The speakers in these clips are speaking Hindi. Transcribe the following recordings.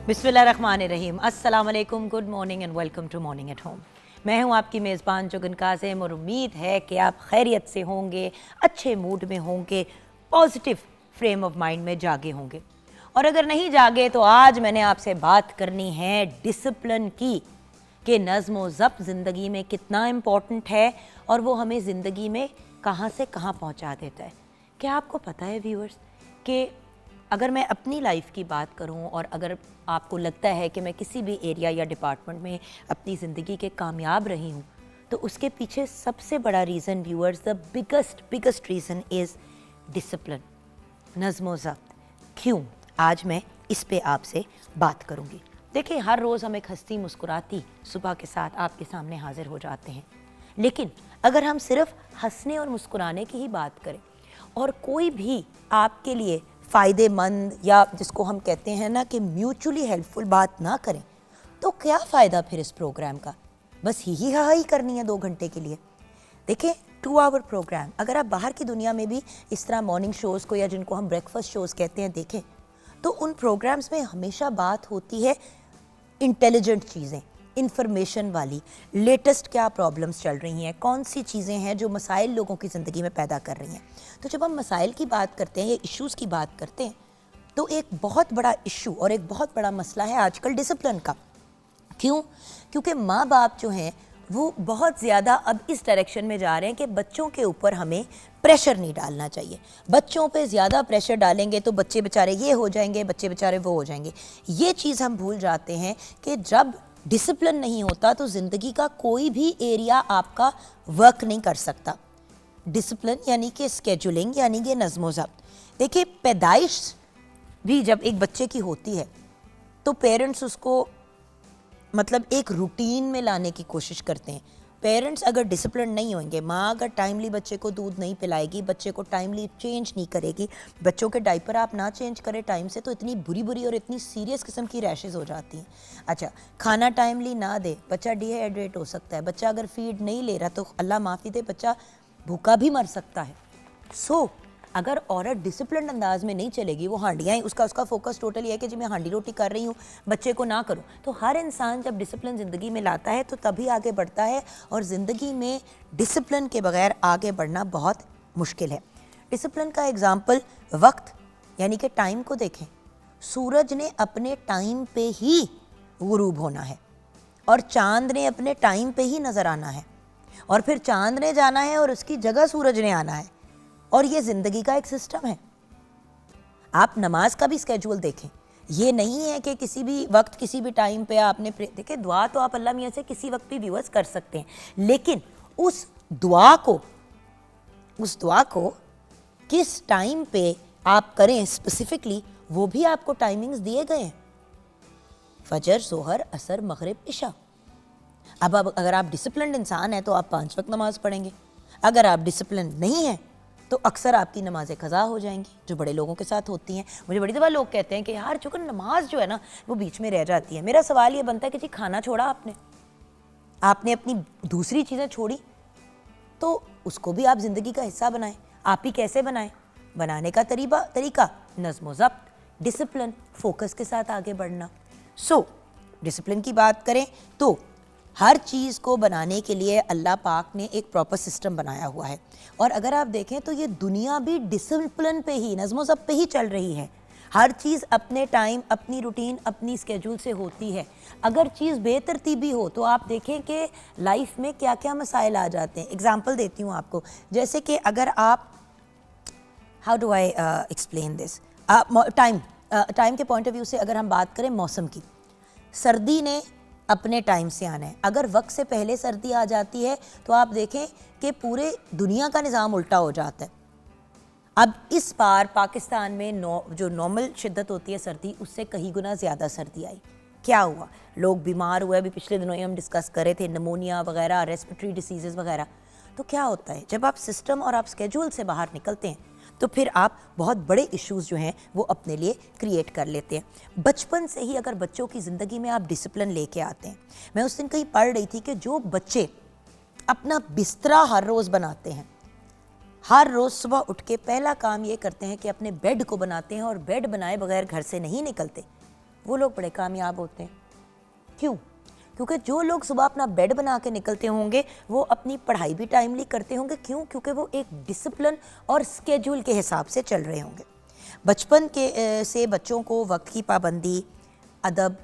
बिस्मिल्लाहिर्रहमानिर्रहीम, अस्सलाम वालेकुम, good morning and welcome to morning at home. मैं हूं आपकी मेज़बान जुगन कासिम और उम्मीद है कि आप खैरियत से होंगे, अच्छे मूड में होंगे, पॉजिटिव फ्रेम ऑफ माइंड में जागे होंगे। और अगर नहीं जागे तो आज मैंने आपसे बात करनी है डिसिप्लिन की, कि नज़्म व ज़ब्त ज़िंदगी में कितना इम्पॉर्टेंट है और वो हमें ज़िंदगी में कहाँ से कहाँ पहुँचा देता है। क्या आपको पता है व्यूअर्स कि अगर मैं अपनी लाइफ की बात करूं और अगर आपको लगता है कि मैं किसी भी एरिया या डिपार्टमेंट में अपनी ज़िंदगी के कामयाब रही हूं, तो उसके पीछे सबसे बड़ा reason viewers, the biggest reason is discipline, नज़्म व ज़ब्त। क्यों? आज मैं इस पे आपसे बात करूंगी। देखिए, हर रोज़ हम एक हंसती मुस्कुराती सुबह के साथ आपके सामने हाजिर हो जाते हैं, लेकिन अगर हम सिर्फ हंसने और मुस्कुराने की ही बात करें और कोई भी आपके लिए फ़ायदेमंद या जिसको हम कहते हैं ना कि म्यूचुअली हेल्पफुल बात ना करें, तो क्या फ़ायदा फिर इस प्रोग्राम का? बस ही हा ही करनी है 2 घंटे के लिए। देखिए, 2 आवर प्रोग्राम, अगर आप बाहर की दुनिया में भी इस तरह मॉर्निंग शोज़ को या जिनको हम ब्रेकफास्ट शोज़ कहते हैं देखें, तो उन प्रोग्राम्स में हमेशा बात होती है इंटेलिजेंट चीज़ें, इंफॉर्मेशन वाली, लेटेस्ट क्या प्रॉब्लम्स चल रही हैं, कौन सी चीज़ें हैं जो मसाइल लोगों की ज़िंदगी में पैदा कर रही हैं। तो जब हम मसाइल की बात करते हैं या इश्यूज़ की बात करते हैं, तो एक बहुत बड़ा इशू और एक बहुत बड़ा मसला है आजकल डिसिप्लिन का। क्यों? क्योंकि माँ बाप जो हैं वो बहुत ज़्यादा अब इस डायरेक्शन में जा रहे हैं कि बच्चों के ऊपर हमें प्रेशर नहीं डालना चाहिए। बच्चों पे ज़्यादा प्रेशर डालेंगे तो बच्चे बेचारे ये हो जाएंगे, बच्चे बेचारे वो हो जाएंगे। ये चीज़ हम भूल जाते हैं कि जब डिसिप्लिन नहीं होता तो ज़िंदगी का कोई भी एरिया आपका वर्क नहीं कर सकता। डिसिप्लिन यानी कि स्केजुलिंग, यानी कि नज़्म व ज़ब्त। देखिए, पैदाइश भी जब एक बच्चे की होती है तो पेरेंट्स उसको मतलब एक रूटीन में लाने की कोशिश करते हैं। पेरेंट्स अगर डिसिप्लिन नहीं होंगे, माँ अगर टाइमली बच्चे को दूध नहीं पिलाएगी, बच्चे को टाइमली चेंज नहीं करेगी, बच्चों के डायपर आप ना चेंज करें टाइम से, तो इतनी बुरी बुरी और इतनी सीरियस किस्म की रैशेज़ हो जाती हैं। अच्छा, खाना टाइमली ना दे, बच्चा डिहाइड्रेट हो सकता है। बच्चा अगर फीड नहीं ले रहा तो अल्लाह माफ़ी दे, बच्चा भूखा भी मर सकता है। सो अगर औरत डिसिप्लिन अंदाज में नहीं चलेगी, वो हांडियाँ ही उसका फोकस टोटल ये है कि जी मैं हांडी रोटी कर रही हूँ, बच्चे को ना करूँ। तो हर इंसान जब डिसिप्लिन ज़िंदगी में लाता है तो तभी आगे बढ़ता है, और ज़िंदगी में डिसिप्लिन के बगैर आगे बढ़ना बहुत मुश्किल है। डिसिप्लिन का एग्ज़ाम्पल वक्त यानी कि टाइम को देखें। सूरज ने अपने टाइम पे ही गुरूब होना है और चाँद ने अपने टाइम पे ही नज़र आना है, और फिर चाँद ने जाना है और उसकी जगह सूरज ने आना है, और ये ज़िंदगी का एक सिस्टम है। आप नमाज का भी स्केड्यूल देखें। ये नहीं है कि किसी भी वक्त किसी भी टाइम पे आपने देखिए, दुआ तो आप अल्लाह मियाँ से किसी वक्त भी व्यूअर्स कर सकते हैं, लेकिन उस दुआ को किस टाइम पे आप करें स्पेसिफिकली, वो भी आपको टाइमिंग्स दिए गए हैं। फजर, जोहर, असर, मगरिब, इशा। अब अगर आप डिसिप्लिन्ड इंसान हैं तो आप 5 वक्त नमाज पढ़ेंगे। अगर आप डिसिप्लिन नहीं हैं तो अक्सर आपकी नमाज़ें क़ज़ा हो जाएंगी, जो बड़े लोगों के साथ होती हैं। मुझे बड़ी दफ़ा लोग कहते हैं कि यार चूँकि नमाज जो है ना वो बीच में रह जाती है। मेरा सवाल ये बनता है कि जी खाना छोड़ा आपने अपनी दूसरी चीज़ें छोड़ी, तो उसको भी आप ज़िंदगी का हिस्सा बनाएं। आप ही कैसे बनाएं? बनाने का तरीका नज़्म व ज़ब्त, डिसिप्लिन, फोकस के साथ आगे बढ़ना। सो डिसिप्लिन की बात करें तो हर चीज़ को बनाने के लिए अल्लाह पाक ने एक प्रॉपर सिस्टम बनाया हुआ है, और अगर आप देखें तो ये दुनिया भी डिसिप्लिन पे ही, नज़्म व ज़ब्त पे ही चल रही है। हर चीज़ अपने टाइम, अपनी रूटीन, अपनी स्केड्यूल से होती है। अगर चीज़ बेतरतीबी हो तो आप देखें कि लाइफ में क्या क्या मसाइल आ जाते हैं। एग्ज़ाम्पल देती हूँ आपको, जैसे कि अगर आप, how do I explain this, time के पॉइंट ऑफ व्यू से अगर हम बात करें मौसम की, सर्दी ने अपने टाइम से आना है। अगर वक्त से पहले सर्दी आ जाती है तो आप देखें कि पूरे दुनिया का निज़ाम उल्टा हो जाता है। अब इस बार पाकिस्तान में जो नॉर्मल शिद्दत होती है सर्दी, उससे कहीं गुना ज़्यादा सर्दी आई। क्या हुआ? लोग बीमार हुए। अभी पिछले दिनों ही हम डिस्कस कर रहे थे निमोनिया वगैरह, रेस्पिरेटरी डिसीज़ वगैरह। तो क्या होता है, जब आप सिस्टम और आप स्केड्यूल से बाहर निकलते हैं तो फिर आप बहुत बड़े इश्यूज़ जो हैं वो अपने लिए क्रिएट कर लेते हैं। बचपन से ही अगर बच्चों की ज़िंदगी में आप डिसिप्लिन लेके आते हैं, मैं उस दिन कहीं पढ़ रही थी कि जो बच्चे अपना बिस्तरा हर रोज़ बनाते हैं, हर रोज़ सुबह उठ के पहला काम ये करते हैं कि अपने बेड को बनाते हैं, और बेड बनाए बगैर घर से नहीं निकलते, वो लोग बड़े कामयाब होते हैं। क्यों? क्योंकि जो लोग सुबह अपना बेड बना के निकलते होंगे वो अपनी पढ़ाई भी टाइमली करते होंगे। क्यों? क्योंकि वो एक डिसिप्लिन और स्केड्यूल के हिसाब से चल रहे होंगे। बचपन के से बच्चों को वक्त की पाबंदी, अदब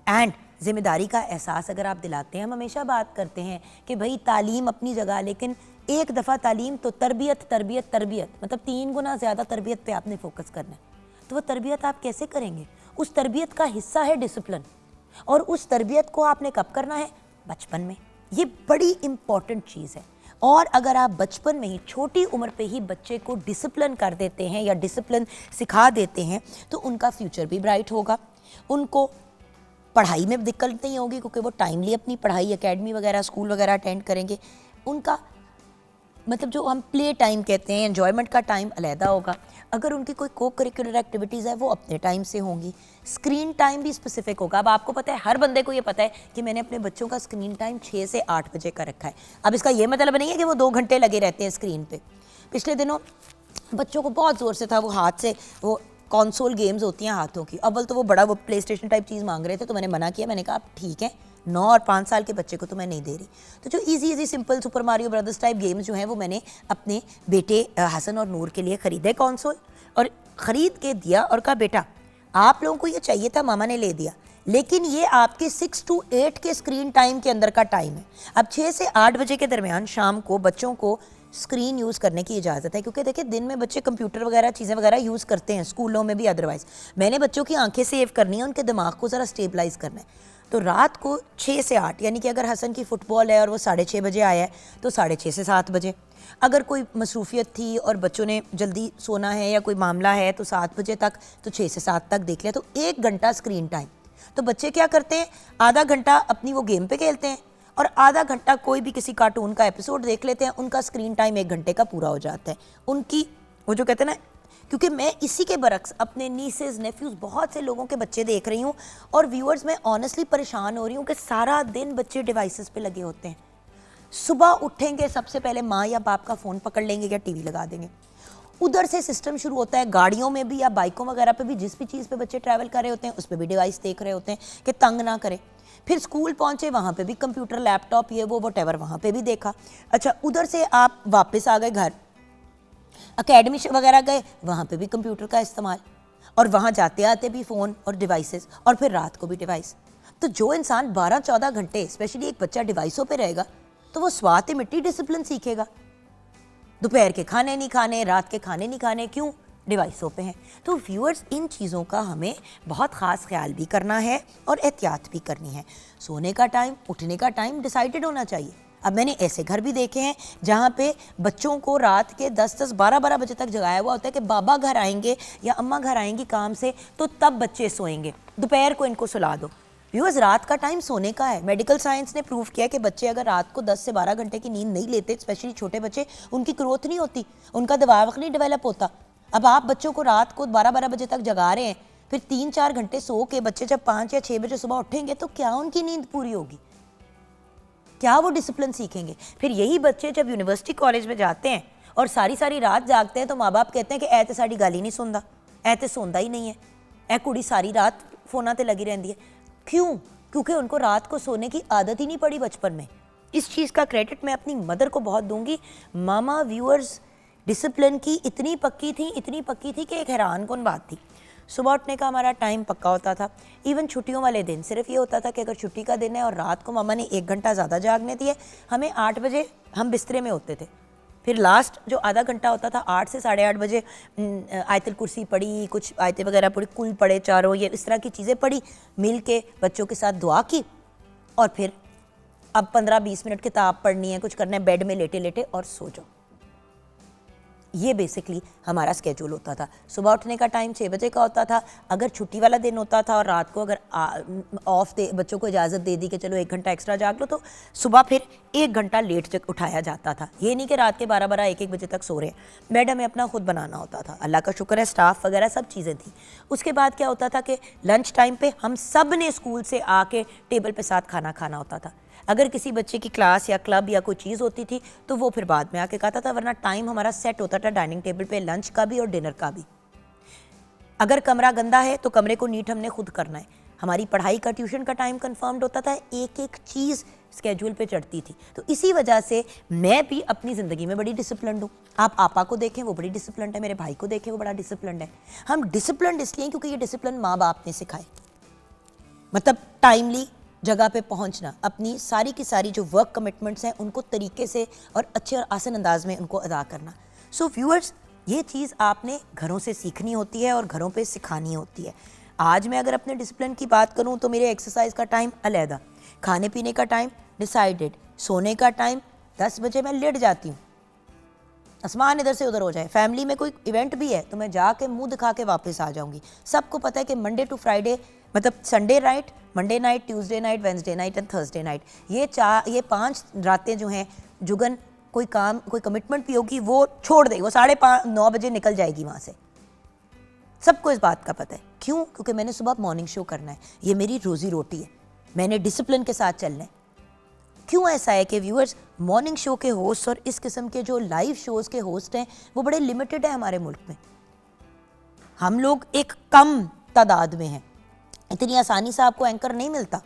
एंड ज़िम्मेदारी का एहसास अगर आप दिलाते हैं, हम हमेशा बात करते हैं कि भाई तालीम अपनी जगह, लेकिन एक दफ़ा तालीम तो तरबियत तरबियत तरबियत, मतलब 3 गुना ज़्यादा तरबियत पे आपने फोकस करना है। तो वो तरबियत आप कैसे करेंगे? उस तरबियत का हिस्सा है डिसिप्लिन, और उस तरबियत को आपने कब करना है? बचपन में। ये बड़ी इंपॉर्टेंट चीज़ है। और अगर आप बचपन में ही, छोटी उम्र पे ही बच्चे को डिसिप्लिन कर देते हैं या डिसिप्लिन सिखा देते हैं तो उनका फ्यूचर भी ब्राइट होगा। उनको पढ़ाई में दिक्कत नहीं होगी क्योंकि वो टाइमली अपनी पढ़ाई, एकेडमी वगैरह, स्कूल वगैरह अटेंड करेंगे। उनका मतलब जो हम प्ले टाइम कहते हैं, एन्जॉयमेंट का टाइम अलहदा होगा। अगर उनकी कोई को करिकुलर एक्टिविटीज़ है वो अपने टाइम से होंगी। स्क्रीन टाइम भी स्पेसिफिक होगा। अब आपको पता है, हर बंदे को ये पता है कि मैंने अपने बच्चों का स्क्रीन टाइम 6 से 8 बजे का रखा है। अब इसका ये मतलब नहीं है कि वो 2 घंटे लगे रहते हैं स्क्रीन पे। पिछले दिनों बच्चों को बहुत ज़ोर से था, वो हाथ से वो कॉन्सोल गेम्स होती हैं हाथों की, अव्वल तो वो बड़ा वो प्ले स्टेशन टाइप चीज़ मांग रहे थे, तो मैंने मना किया। मैंने कहा आप ठीक है, 9 और 5 साल के बच्चे को तो मैं नहीं दे रही। तो जो easy simple super Mario brothers type games जो हैं वो मैंने अपने बेटे हसन और नूर के लिए ख़रीदे कॉन्सोल, और ख़रीद के दिया और कहा बेटा आप लोगों को ये चाहिए था, मामा ने ले दिया, लेकिन ये आपके 6 to 8 के स्क्रीन टाइम के अंदर का टाइम है। अब 6 से 8 बजे के दरमियान शाम को बच्चों को स्क्रीन यूज़ करने की इजाज़त है, क्योंकि देखिए दिन में बच्चे कंप्यूटर वगैरह चीज़ें वगैरह यूज़ करते हैं, स्कूलों में भी अदरवाइज़। मैंने बच्चों की आंखें सेव करनी है, उनके दिमाग को ज़रा स्टेबलाइज़ करना है। तो रात को 6 से 8, यानी कि अगर हसन की फ़ुटबॉल है और वो 6:30 बजे आया है तो 6:30 से 7 बजे। अगर कोई मसरूफियत थी और बच्चों ने जल्दी सोना है या कोई मामला है तो 7 बजे तक, तो 6 से 7 तक देख लिया, तो 1 घंटा स्क्रीन टाइम। तो बच्चे क्या करते हैं, आधा घंटा अपनी वो गेम पे खेलते हैं और आधा घंटा कोई भी किसी कार्टून का एपिसोड देख लेते हैं। उनका स्क्रीन टाइम 1 घंटे का पूरा हो जाता है। उनकी वो जो कहते हैं ना, क्योंकि मैं इसी के बरक्स अपने नीसेस नेफ्यूज़ बहुत से लोगों के बच्चे देख रही हूँ, और व्यूअर्स मैं ऑनेस्टली परेशान हो रही हूँ कि सारा दिन बच्चे डिवाइसेस पे लगे होते हैं। सुबह उठेंगे सबसे पहले माँ या बाप का फ़ोन पकड़ लेंगे या टीवी लगा देंगे। उधर से सिस्टम शुरू होता है, गाड़ियों में भी या बाइकों वगैरह पे भी, जिस भी चीज़ पे बच्चे ट्रैवल कर रहे होते हैं उस पर भी डिवाइस देख रहे होते हैं कि तंग ना करें। फिर स्कूल पहुँचे, वहाँ पे भी कंप्यूटर, लैपटॉप, ये वो वटेवर, वहाँ पे भी देखा। अच्छा, उधर से आप वापस आ गए घर, एकेडमी वगैरह गए, वहाँ पे भी कंप्यूटर का इस्तेमाल, और वहाँ जाते आते भी फ़ोन और डिवाइसेस, और फिर रात को भी डिवाइस। तो जो इंसान 12-14 घंटे, स्पेशली एक बच्चा डिवाइसों पे रहेगा, तो वो स्वाति मिट्टी डिसिप्लिन सीखेगा। दोपहर के खाने नहीं खाने, रात के खाने नहीं खाने, क्यों? डिवाइसों पे हैं। तो व्यूअर्स, इन चीज़ों का हमें बहुत ख़ास ख्याल भी करना है और एहतियात भी करनी है। सोने का टाइम, उठने का टाइम डिसाइडेड होना चाहिए। अब मैंने ऐसे घर भी देखे हैं जहाँ पे बच्चों को रात के 10-10, 12-12 बजे तक जगाया हुआ होता है कि बाबा घर आएंगे या अम्मा घर आएंगी काम से, तो तब बच्चे सोएंगे, दोपहर को इनको सुला दो। व्यूअर्स, रात का टाइम सोने का है। मेडिकल साइंस ने प्रूव किया कि बच्चे अगर रात को 10 से 12 घंटे की नींद नहीं लेते, स्पेशली छोटे बच्चे, उनकी ग्रोथ नहीं होती, उनका दिमाग नहीं डेवलप होता। अब आप बच्चों को रात को 12-12 बजे तक जगा रहे हैं, फिर 3-4 घंटे सो के बच्चे जब 5 या 6 बजे सुबह उठेंगे तो क्या उनकी नींद पूरी होगी? क्या वो डिसिप्लिन सीखेंगे? फिर यही बच्चे जब यूनिवर्सिटी कॉलेज में जाते हैं और सारी सारी रात जागते हैं तो माँ बाप कहते हैं कि ऐ तो साड़ी गल ही नहीं सुनता, ऐ तो सोंदा ही नहीं है, ऐ कुड़ी सारी रात फोना ते लगी रहती है। क्यों? क्योंकि उनको रात को सोने की आदत ही नहीं पड़ी बचपन में। इस चीज़ का क्रेडिट मैं अपनी मदर को बहुत दूंगी। मामा व्यूअर्स डिसिप्लिन की इतनी पक्की थी कि एक हैरान कौन बात थी। सुबह उठने का हमारा टाइम पक्का होता था। इवन छुट्टियों वाले दिन सिर्फ ये होता था कि अगर छुट्टी का दिन है और रात को मामा ने 1 घंटा ज़्यादा जागने दिए, हमें 8 बजे हम बिस्तरे में होते थे। फिर लास्ट जो आधा घंटा होता था 8 से 8:30 बजे आयतल कुर्सी पढ़ी, कुछ आयतें वगैरह पढ़ी, कुल पढ़े चारों, ये इस तरह की चीज़ें पढ़ी, मिल के बच्चों के साथ दुआ की, और फिर अब 15-20 मिनट किताब पढ़नी है, कुछ करना है, बेड में लेटे लेटे और सो जाओ। ये बेसिकली हमारा स्केड्यूल होता था। सुबह उठने का टाइम 6 बजे का होता था। अगर छुट्टी वाला दिन होता था और रात को अगर ऑफ दे, बच्चों को इजाज़त दे दी कि चलो 1 घंटा एक्स्ट्रा जाग लो, तो सुबह फिर 1 घंटा लेट उठाया जाता था। ये नहीं कि रात के 12-12, 1-1 बजे तक सो रहे हैं। बेड हमें अपना खुद बनाना होता था। अल्लाह का शुक्र है स्टाफ वगैरह सब चीज़ें थी। उसके बाद क्या होता था कि लंच टाइम पे हम सब ने स्कूल से आके टेबल पे साथ खाना खाना होता था। अगर किसी बच्चे की क्लास या क्लब या कोई चीज़ होती थी तो वो फिर बाद में आके खाता था, वरना टाइम हमारा सेट होता था डाइनिंग टेबल पे लंच का भी और डिनर का भी। अगर कमरा गंदा है तो कमरे को नीट हमने खुद करना है। हमारी पढ़ाई का, ट्यूशन का टाइम कंफर्म्ड होता था, एक एक चीज़ स्केड्यूल पे चढ़ती थी। तो इसी वजह से मैं भी अपनी ज़िंदगी में बड़ी डिसिप्लिन्ड हूँ। आप आपा को देखें, वो बड़ी डिसिप्लिन्ड है, मेरे भाई को देखें, वो बड़ा डिसिप्लिन्ड है। हम डिसिप्लिन्ड इसलिए क्योंकि ये डिसिप्लिन माँ बाप ने सिखाए, मतलब टाइमली जगह पे पहुंचना, अपनी सारी की सारी जो वर्क कमिटमेंट्स हैं उनको तरीके से और अच्छे और आसान अंदाज में उनको अदा करना। सो व्यूअर्स, ये चीज़ आपने घरों से सीखनी होती है और घरों पे सिखानी होती है। आज मैं अगर अपने डिसिप्लिन की बात करूं तो मेरे एक्सरसाइज का टाइम अलहदा, खाने पीने का टाइम डिसाइडेड, सोने का टाइम 10 बजे मैं लेट जाती हूँ, आसमान इधर से उधर हो जाए। फैमिली में कोई इवेंट भी है तो मैं जाके मुंह दिखा के वापस आ जाऊंगी। सबको पता है कि मंडे टू फ्राइडे, मतलब Sunday night, Monday night, Tuesday night, Wednesday night and Thursday night, ये 5 रातें जो हैं, जुगन कोई काम, कोई कमिटमेंट भी होगी वो छोड़ देगी, वो 9:30 बजे निकल जाएगी वहाँ से। सबको इस बात का पता है। क्यों? क्योंकि मैंने सुबह मॉर्निंग शो करना है, ये मेरी रोजी रोटी है, मैंने डिसिप्लिन के साथ चलना है। क्यों ऐसा है कि व्यूअर्स, मॉर्निंग शो के होस्ट और इस किस्म के जो लाइव शोज़ के होस्ट हैं वो बड़े लिमिटेड है हमारे मुल्क में। हम लोग एक कम तादाद में हैं, इतनी आसानी से आपको एंकर नहीं मिलता।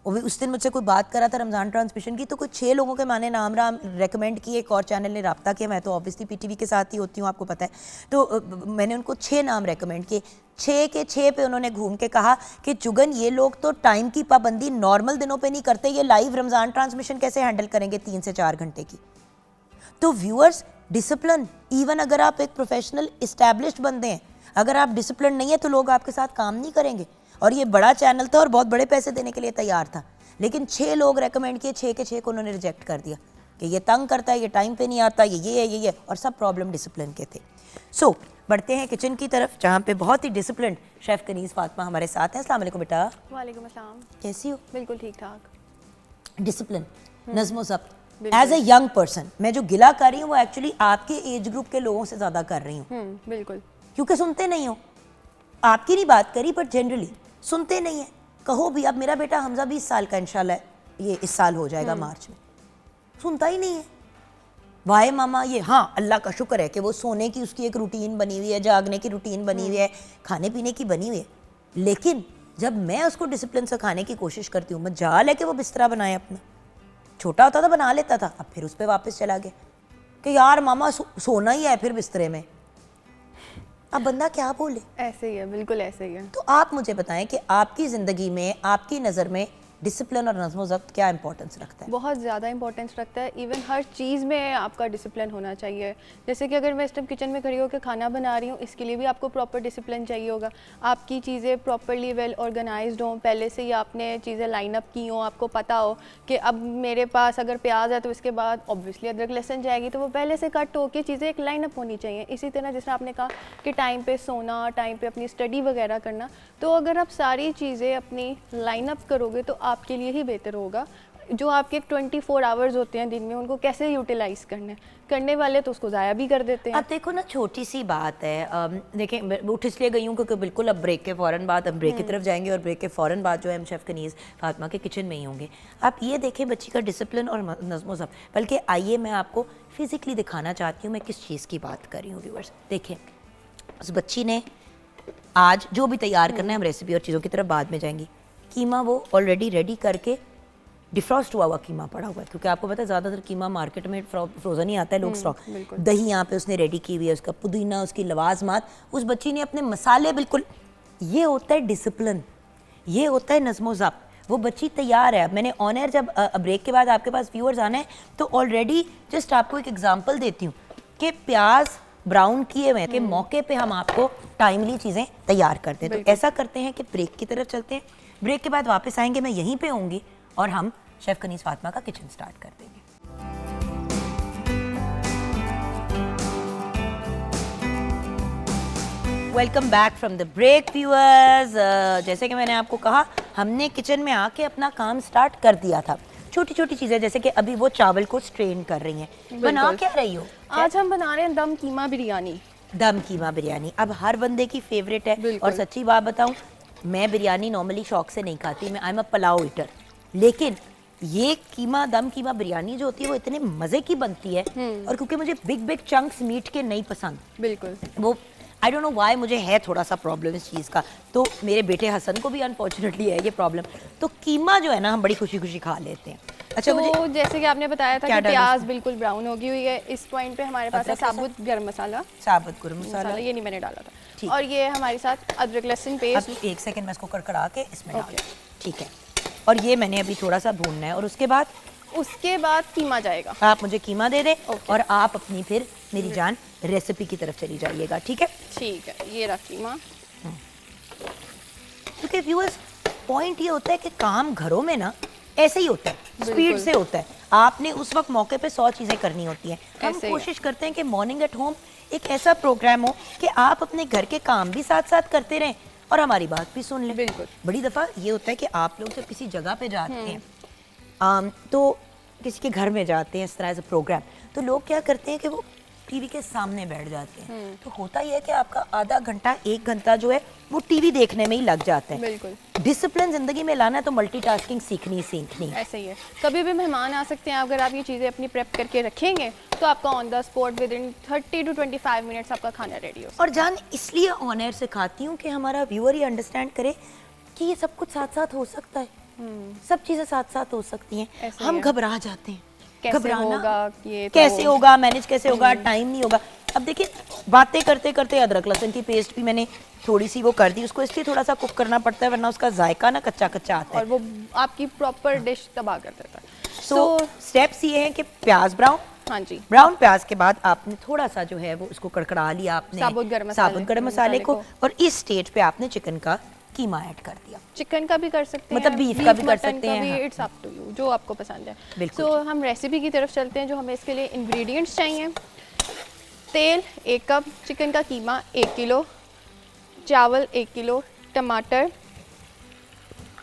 और उस दिन मुझसे कोई बात करा था रमज़ान ट्रांसमिशन की, तो कुछ 6 लोगों के माने नाम राम रेकमेंड किए, एक और चैनल ने रब्ता किया, मैं तो ऑब्वियसली पीटीवी के साथ ही होती हूँ, आपको पता है। तो मैंने उनको 6 नाम रेकमेंड किए, 6 के 6 पे उन्होंने घूम के कहा कि जुगन, ये लोग तो टाइम की पाबंदी नॉर्मल दिनों पे नहीं करते, ये लाइव रमज़ान ट्रांसमिशन कैसे हैंडल करेंगे 3 से 4 घंटे की। तो व्यूअर्स, डिसिप्लिन, इवन अगर आप एक प्रोफेशनल इस्टेब्लिश्ड बंदे हैं, अगर आप डिसिप्लिन नहीं है तो लोग आपके साथ काम नहीं करेंगे। और ये बड़ा चैनल था और बहुत बड़े पैसे देने के लिए तैयार था, लेकिन 6 लोग रेकमेंड किए, 6 के 6 को उन्होंने रिजेक्ट कर दिया कि ये तंग करता है, ये टाइम पे नहीं आता, ये है, और सब प्रॉब्लम डिसिप्लिन के थे। सो बढ़ते हैं किचन की तरफ, जहाँ पे बहुत ही डिसिप्लिन शेफ़ कनीज़ फातिमा हमारे साथ हैं। अस्सलाम वालेकुम बेटा। वालेकुम अस्सलाम। कैसी हो? बिल्कुल ठीक ठाक। डिसिप्लिन, नज़्म ज़ब्त। एज ए यंग पर्सन मैं जो गिला कर रही हूँ वो एक्चुअली आपके एज ग्रुप के लोगों से ज़्यादा कर रही हूँ। बिल्कुल। क्योंकि सुनते नहीं हो, आपकी नहीं बात करी, बट जनरली सुनते नहीं है। कहो भी, अब मेरा बेटा हमजा 20 साल का इंशाल्लाह, ये इस साल हो जाएगा मार्च में, सुनता ही नहीं है। वाहे मामा ये, हाँ अल्लाह का शुक्र है कि वो सोने की उसकी एक रूटीन बनी हुई है, जागने की रूटीन बनी हुई है, खाने पीने की बनी हुई है। लेकिन जब मैं उसको डिसिप्लिन से खाने की कोशिश करती हूँ, मजाल है कि वो बिस्तरा बनाए अपना। छोटा होता था बना लेता था, अब फिर उस पर वापस चला गया कि यार मामा सोना ही है फिर बिस्तरे में। अब बंदा क्या बोले? ऐसे ही है, बिल्कुल ऐसे ही है। तो आप मुझे बताएं कि आपकी ज़िंदगी में, आपकी नज़र में डिसिप्लिन और नज़्म ज़ब्त क्या इंपॉर्टेंस रखता है? बहुत ज़्यादा इंपॉर्टेंस रखता है। इवन हर चीज़ में आपका डिसिप्लिन होना चाहिए। जैसे कि अगर मैं इस टाइम किचन में खड़ी होकर खाना बना रही हूँ, इसके लिए भी आपको प्रॉपर डिसिप्लिन चाहिए होगा। आपकी चीज़ें प्रॉपरली वेल ऑर्गेनाइज्ड हों, पहले से ही आपने चीज़ें लाइन अप की हों, आपको पता हो कि अब मेरे पास अगर प्याज है तो इसके बाद ऑब्वियसली अदरक लहसुन जाएगी, तो वो पहले से कट होकर चीज़ें एक लाइन अप होनी चाहिए। इसी तरह जैसे आपने कहा कि टाइम पर सोना, टाइम पर अपनी स्टडी वगैरह करना, तो अगर आप सारी चीज़ें अपनी लाइन अप करोगे तो आपके लिए ही बेहतर होगा। जो आपके 24 आवर्स होते हैं दिन में, उनको कैसे यूटिलाइज करना है, करने वाले तो उसको ज़ाया भी कर देते हैं। अब देखो ना, छोटी सी बात है, देखें मैं उठ इसलिए गई हूँ क्योंकि बिल्कुल अब ब्रेक के फ़ौरन बाद, हम ब्रेक की तरफ जाएंगे और ब्रेक के फ़ौरन बाद जो है हम शेफ़ कनीज़ फातिमा के किचन में ही होंगे। आप ये देखें बच्ची का डिसिप्लिन और नज़्म ज़ब्त, बल्कि आइए मैं आपको फिज़िकली दिखाना चाहती हूँ मैं किस चीज़ की बात कर रही हूँ। व्यूअर्स देखें, उस बच्ची ने आज जो भी तैयार करना है, हम रेसिपी और चीज़ों की तरफ बाद में जाएंगी। कीमा वो ऑलरेडी रेडी करके डिफ्रॉस्ट हुआ कीमा पड़ा हुआ है, क्योंकि आपको पता है ज़्यादातर कीमा मार्केट में फ्रोज़न ही आता है, लोग स्टॉक। दही यहाँ पे उसने रेडी की हुई है, उसका पुदीना, उसकी लवाजमात, उस बच्ची ने अपने मसाले बिल्कुल, ये होता है डिसिप्लिन, ये होता है नज़्म ज़ब्त। वो बच्ची तैयार है। मैंने ऑन एयर जब ब्रेक के बाद आपके पास व्यूअर्स आना है तो ऑलरेडी जस्ट आपको एक एग्जाम्पल देती हूँ कि प्याज ब्राउन किए हुए के मौके पे हम आपको टाइमली चीज़ें तैयार करते हैं। तो ऐसा करते हैं कि ब्रेक की तरफ चलते हैं, ब्रेक के बाद वापस आएंगे, मैं यहीं पे होंगी और हम शेफ़ कनीज़ फातिमा का किचन स्टार्ट कर देंगे। Welcome back from the break viewers. जैसे कि मैंने आपको कहा, हमने किचन में आके अपना काम स्टार्ट कर दिया था। छोटी छोटी चीज़ें, जैसे कि अभी वो चावल को स्ट्रेन कर रही हैं। बना क्या रही हो? आज हम बना रहे हैं दम कीमा बिरयानी। दम कीमा बिरयानी अब हर बंदे की फेवरेट है। और सच्ची बात बताऊं, मैं बिरयानी नॉर्मली शौक से नहीं खाती, मैं I am a pulao eater, लेकिन ये कीमा, दम कीमा बिरयानी जो होती है वो इतने मज़े की बनती है। और क्योंकि मुझे बिग बिग चंक्स मीट के नहीं पसंद, बिल्कुल, वो आई डोंट नो व्हाई मुझे है थोड़ा सा प्रॉब्लम इस चीज़ का, तो मेरे बेटे हसन को भी अनफॉर्चुनेटली है ये प्रॉब्लम। तो कीमा जो है ना हम बड़ी खुशी खुशी खा लेते हैं। अच्छा, तो मुझे जैसे कि आपने बताया था क्या कि डालना प्याज इसमें? बिल्कुल ब्राउन होगी हुई है, इस पॉइंट पे हमारे पास है अदरक के साथ? साबुत गरम मसाला। साबुत गरम मसाला, ये नहीं मैंने डाला ठीक। था, और ये हमारे साथ अदरक लहसुन अब पेस्ट। 1 सेकंड मैं इसको कड़कड़ा के इसमें डाल ओके। दूं। ठीक है, और ये मैंने अभी थोड़ा सा भूनना है, और उसके बाद कीमा जाएगा। आप मुझे कीमा दे दें ओके। और आप अपनी फिर मेरी जान रेसिपी की तरफ चली जाइएगा, ठीक है? ठीक है, ये रहा कीमा। क्योंकि व्यूअर्स पॉइंट ये होता है कि काम घरों में ना ऐसे ही होता है, स्पीड बिल्कुल। से होता है। आपने उस वक्त मौके पे 100 चीज़ें करनी होती हैं। हम ऐसे ही है। कोशिश करते हैं कि मॉर्निंग एट होम एक ऐसा प्रोग्राम हो कि आप अपने घर के काम भी साथ साथ करते रहें और हमारी बात भी सुन लें। बिल्कुल। बड़ी दफ़ा ये होता है कि आप लोग जब किसी जगह पे जाते हैं, तो किसी के घर में जाते हैं इस तरह से प्रोग्राम, तो लोग क्या करते हैं कि वो टीवी के सामने बैठ जाते हैं। तो होता ही है कि आपका आधा घंटा 1 घंटा जो है वो टीवी देखने में ही लग जाता है। बिल्कुल। डिसिप्लिन जिंदगी में लाना है तो मल्टीटास्किंग सीखनी है। ऐसे ही है, कभी भी मेहमान आ सकते हैं, अगर आप ये चीज़ें अपनी प्रेप करके रखेंगे तो आपका on the spot with in 30 to 25 minutes आपका खाना रेडी हो सकता और जान इसलिए ऑन एयर सिखाती हूँ कि हमारा व्यूअर ये अंडरस्टैंड करे कि ये सब कुछ साथ साथ हो सकता है, सब चीज़ें साथ साथ हो सकती हैं। ऐसे हम ही है। घबरा जाते हैं, कैसे घबराना होगा, ये तो कैसे होगा, मैनेज कैसे होगा, टाइम नहीं होगा। अब देखिए बातें करते करते अदरक लहसुन की पेस्ट भी मैंने थोड़ी सी वो कर दी, उसको इसलिए थोड़ा सा कुक करना पड़ता है वरना उसका जायका ना कच्चा कच्चा आता है। और वो आपकी प्रॉपर डिश तबाह कर देता है। तो स्टेप्स ये हैं कि प्याज ब्राउन, हाँ जी, ब्राउन प्याज के बाद आपने थोड़ा सा जो है वो उसको कड़कड़ा लिया आपने साबुत गरम साबुत गरम मसाले को, को। और इस स्टेज पे आपने चिकन का कीमा ऐड कर दिया। चिकन का भी कर सकते हैं, मतलब बीफ का भी कर मटन सकते का हैं, भी, हाँ। इट्स अप टू यू, जो आपको पसंद है। बिल्कुल। तो हम रेसिपी की तरफ चलते हैं। जो हमें इसके लिए इंग्रेडिएंट्स चाहिए: तेल 1 कप, चिकन का कीमा 1 किलो, चावल 1 किलो, टमाटर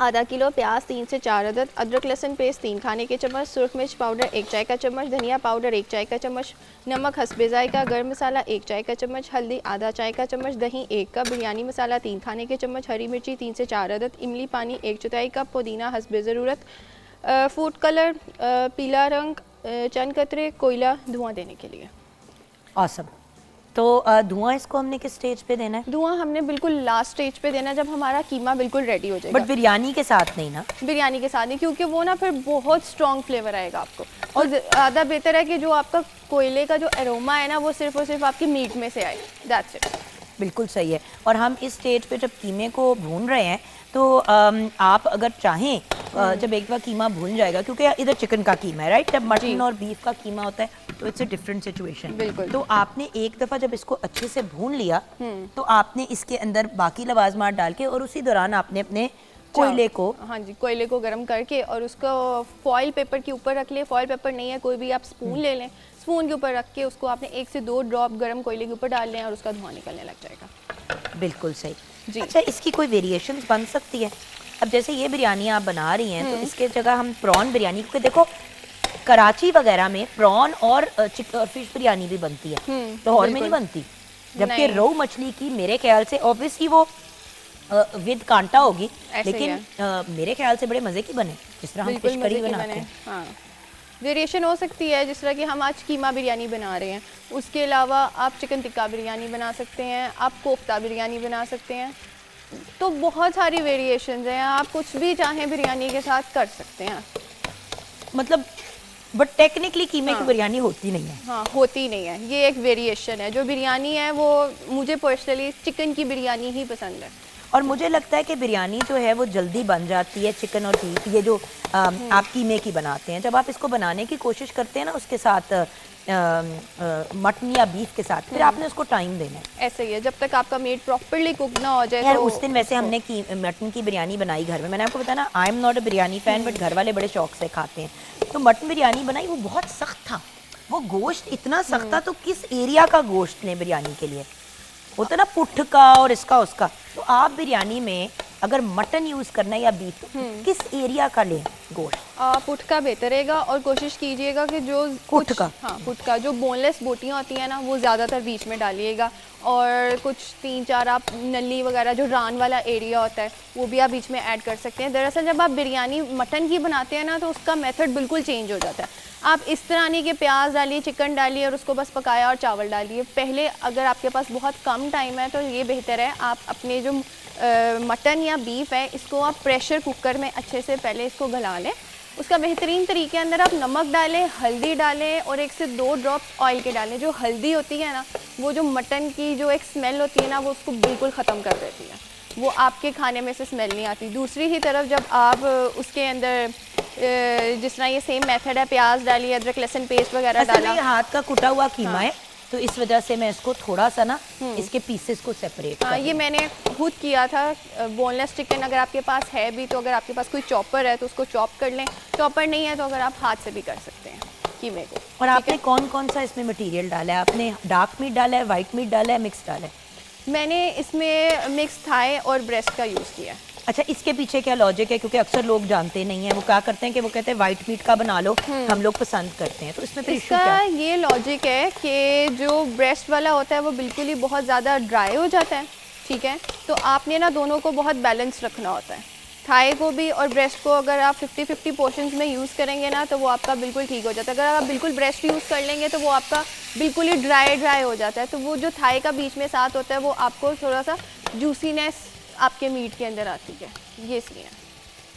आधा किलो, प्याज 3 से 4 अदद, अदरक लहसुन पेस्ट 3 खाने के चम्मच, सुरख मिर्च पाउडर 1 चाय का चम्मच, धनिया पाउडर 1 चाय का चम्मच, नमक हस्बे जायका, गरम मसाला 1 चाय का चम्मच, हल्दी आधा चाय का चम्मच, दही 1 कप, बिरयानी मसाला 3 खाने के चम्मच, हरी मिर्ची 3 से 4 अदद, इमली पानी 1/4 कप, पुदीना हस्बे ज़रूरत, फूड कलर पीला रंग, चंद कतरे कोयला धुआं देने के लिए। ऑसम। तो धुआं इसको हमने किस स्टेज पे देना है? धुआं हमने बिल्कुल लास्ट स्टेज पे देना है, जब हमारा कीमा बिल्कुल रेडी हो जाएगा। बट बिरयानी के साथ नहीं ना? बिरयानी के साथ नहीं, क्योंकि वो ना फिर बहुत स्ट्रॉन्ग फ्लेवर आएगा आपको, और ज़्यादा बेहतर है कि जो आपका कोयले का जो एरोमा है ना वो सिर्फ और सिर्फ आपकी मीट में से आए। That's it. बिल्कुल सही है। और हम इस स्टेज पे जब कीमे को भून रहे हैं तो आप अगर चाहें जब एक बार कीमा भून जाएगा, क्योंकि इधर चिकन का कीमा है राइट, जब मटन और बीफ का कीमा होता है तो इट्स अ डिफरेंट सिचुएशन। बिल्कुल। तो आपने एक दफ़ा जब इसको अच्छे से भून लिया तो आपने इसके अंदर बाकी लवाजमात डाल के और उसी दौरान आपने अपने कोयले को, हाँ जी, कोयले को गर्म करके और उसको फॉइल पेपर के ऊपर रख ले। फॉइल पेपर नहीं है कोई भी आप स्पून ले लें, स्पून के ऊपर रख के उसको आपने 1 से 2 ड्रॉप गर्म कोयले के ऊपर डाल लें और उसका धुआं निकलने लग जाएगा। बिल्कुल सही जी। अच्छा, इसकी कोई वेरिएशंस बन सकती है? अब जैसे ये बिरयानी आप बना रही हैं तो इसके जगह हम प्रॉन बिरयानी, क्योंकि देखो कराची वगैरह में प्रॉन और फिश बिरयानी भी बनती है, लाहौर में नहीं बिल्कुल। बनती। जबकि नहीं। रोहू मछली की मेरे ख्याल से ऑब्वियसली वो विद कांटा होगी, ऐसे ही लेकिन मेरे ख्याल से बड़े मज़े की बने, जिस तरह हम बिल्कुल फिश करी मज़े के बनाते बने। हैं। हाँ, वेरिएशन हो सकती है, जिस तरह कि हम आज कीमा बिरयानी बना रहे हैं, उसके अलावा आप चिकन टिक्का बिरयानी बना सकते हैं, आप कोफ्ता बिरयानी बना सकते हैं। तो बहुत सारी वेरिएशंस हैं, आप कुछ भी चाहें बिरयानी के साथ कर सकते हैं। मतलब बट टेक्निकली कीमे की हाँ। बिरयानी होती नहीं है। हाँ, होती नहीं है, ये एक वेरिएशन है। जो बिरयानी है वो मुझे पर्सनली चिकन की बिरयानी ही पसंद है। और मुझे लगता है कि बिरयानी जो है वो जल्दी बन जाती है। चिकन और बीफ ये जो आप कीमे की बनाते हैं, जब आप इसको बनाने की कोशिश करते हैं ना उसके साथ मटन या बीफ के साथ, फिर आपने उसको टाइम देना है। ऐसे ही है, जब तक आपका मीट प्रॉपरली कुक ना हो जाए। खैर तो उस दिन वैसे हमने मटन की बिरयानी बनाई घर में। मैंने आपको बताया ना, आई am not a biryani fan, but घर वाले बड़े शौक से खाते हैं। तो मटन बिरयानी बनाई, वो बहुत सख्त था, वो गोश्त इतना सख्त था। तो किस एरिया का गोश्त लें बिरयानी के लिए, होता है ना पुट्ठ का और इसका उसका। तो आप बिरयानी में अगर मटन यूज़ करना है या बीफ, तो किस एरिया का लें गोश्त? आप पुट का बेहतर रहेगा और कोशिश कीजिएगा कि जो पुट का? हाँ, पुट का जो बोनलेस बोटियाँ होती हैं ना, वो ज़्यादातर बीच में डालिएगा, और कुछ 3-4 आप नली वगैरह जो रान वाला एरिया होता है वो भी आप बीच में ऐड कर सकते हैं। दरअसल जब आप बिरयानी मटन की बनाते हैं ना, तो उसका मेथड बिल्कुल चेंज हो जाता है। आप इस तरह नहीं कि प्याज डालिए, चिकन डालिए और उसको बस पकाया और चावल डालिए। पहले अगर आपके पास बहुत कम टाइम है तो ये बेहतर है आप अपने जो मटन या बीफ है, इसको आप प्रेशर कुकर में अच्छे से पहले इसको गला लें। उसका बेहतरीन तरीके अंदर आप नमक डालें, हल्दी डालें और 1 से 2 ड्रॉप्स ऑयल के डालें। जो हल्दी होती है ना, वो जो मटन की जो एक स्मेल होती है ना, वो उसको बिल्कुल ख़त्म कर देती है, वो आपके खाने में से स्मेल नहीं आती। दूसरी ही तरफ जब आप उसके अंदर जिस तरह ये सेम मेथड है, प्याज डालिए, अदरक लहसुन पेस्ट वगैरह डाला। ये हाथ का कुटा हुआ कीमा है, तो इस वजह से मैं इसको थोड़ा सा ना इसके पीसेस को सेपरेट हाँ, ये मैंने खुद किया था। बोनलेस चिकन अगर आपके पास है भी, तो अगर आपके पास कोई चॉपर है तो उसको चॉप कर लें, चॉपर नहीं है तो अगर आप हाथ से भी कर सकते हैं कीमे को। और आपने कौन कौन सा इसमें मटेरियल डाला है? आपने डार्क मीट डाला है, वाइट मीट डाला है, मिक्स डाला है? मैंने इसमें मिक्स थाई और ब्रेस्ट का यूज़ किया है। अच्छा, इसके पीछे क्या लॉजिक है? क्योंकि अक्सर लोग जानते नहीं है, वो क्या करते हैं कि वो कहते हैं वाइट मीट का बना लो, हम लोग पसंद करते हैं, तो इसमें फिर इशू क्या इसका है? ये लॉजिक है कि जो ब्रेस्ट वाला होता है वो बिल्कुल ही बहुत ज़्यादा ड्राई हो जाता है, ठीक है, तो आपने ना दोनों को बहुत बैलेंस रखना होता है। थाई को भी और ब्रेस्ट को अगर आप 50-50 पोर्शंस में यूज़ करेंगे ना, तो वो आपका बिल्कुल ठीक हो जाता है। अगर आप बिल्कुल ब्रेस्ट यूज़ कर लेंगे तो वो आपका बिल्कुल ही ड्राई हो जाता है। तो वो जो थाई का बीच में साथ होता है, वो आपको थोड़ा सा जूसीनेस आपके मीट के अंदर आती है, ये इसलिए।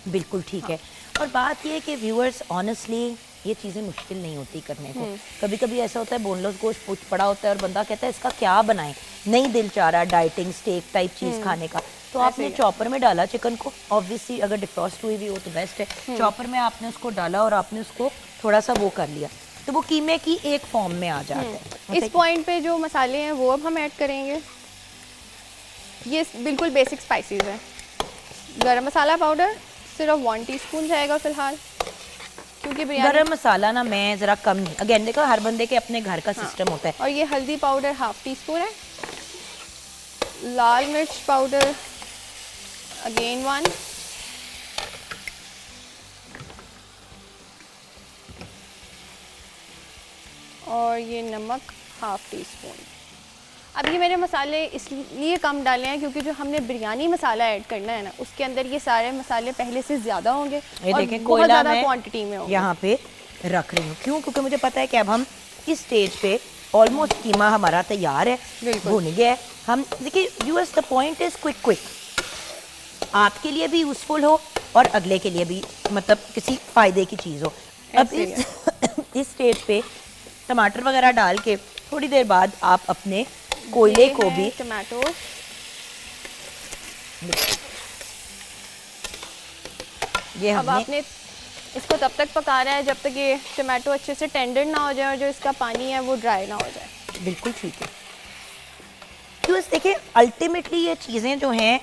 बिल्कुल ठीक है। और बात ये है कि व्यूअर्स, ऑनेस्टली ये चीज़ें मुश्किल नहीं होती करने को। कभी कभी ऐसा होता है बोनलेस गोश्त पुच पड़ा होता है और बंदा कहता है इसका क्या बनाएं, नहीं दिल चाह रहा डाइटिंग स्टेक टाइप चीज़ खाने का, तो आपने चॉपर में डाला चिकन को, ऑब्वियसली अगर डिफ्रॉस्ट हुई भी हो तो बेस्ट है। चॉपर में आपने उसको डाला और आपने उसको थोड़ा सा वो कर लिया, तो वो कीमे की एक फॉर्म में आ जाता है। इस पॉइंट पे जो मसाले हैं वो अब हम ऐड करेंगे। ये बिल्कुल बेसिक स्पाइसेस हैं। गरम मसाला पाउडर सिर्फ 1 टीस्पून जाएगा फ़िलहाल, क्योंकि बिरयानी। गरम मसाला ना मैं ज़रा कम नहीं, अगेन देखो हर बंदे के अपने घर का सिस्टम होता है। और ये हल्दी पाउडर 1/2 टीस्पून है। लाल मिर्च पाउडर अगेन 1। और ये नमक 1/2 टीस्पून। अब ये मैंने मसाले इसलिए कम डाले हैं क्योंकि जो हमने बिरयानी मसाला ऐड करना है ना, उसके अंदर ये सारे मसाले पहले से ज़्यादा होंगे ये और देखें, बहुत कोयला ज़्यादा मैं क्वांटिटी में होंगे। यहाँ पे रख रही हूँ, क्यों? क्योंकि मुझे पता है कि अब हम इस स्टेज पे ऑलमोस्ट कीमा हमारा तैयार है, बिल्कुल। भुन गया है। हम देखिए viewers, the point is quick, आपके लिए भी यूजफुल हो और अगले के लिए भी, मतलब किसी फायदे की चीज़ हो। अब इस स्टेज पे टमाटर वगैरह डाल के थोड़ी देर बाद आप अपने कोयले को भी टमाटो ये अब हमने आपने इसको तब तक पकाना है जब तक ये टमाटो अच्छे से टेंडर ना हो जाए और जो इसका पानी है वो ड्राई ना हो जाए। बिल्कुल ठीक है। तो देखिए अल्टीमेटली ये चीज़ें जो हैं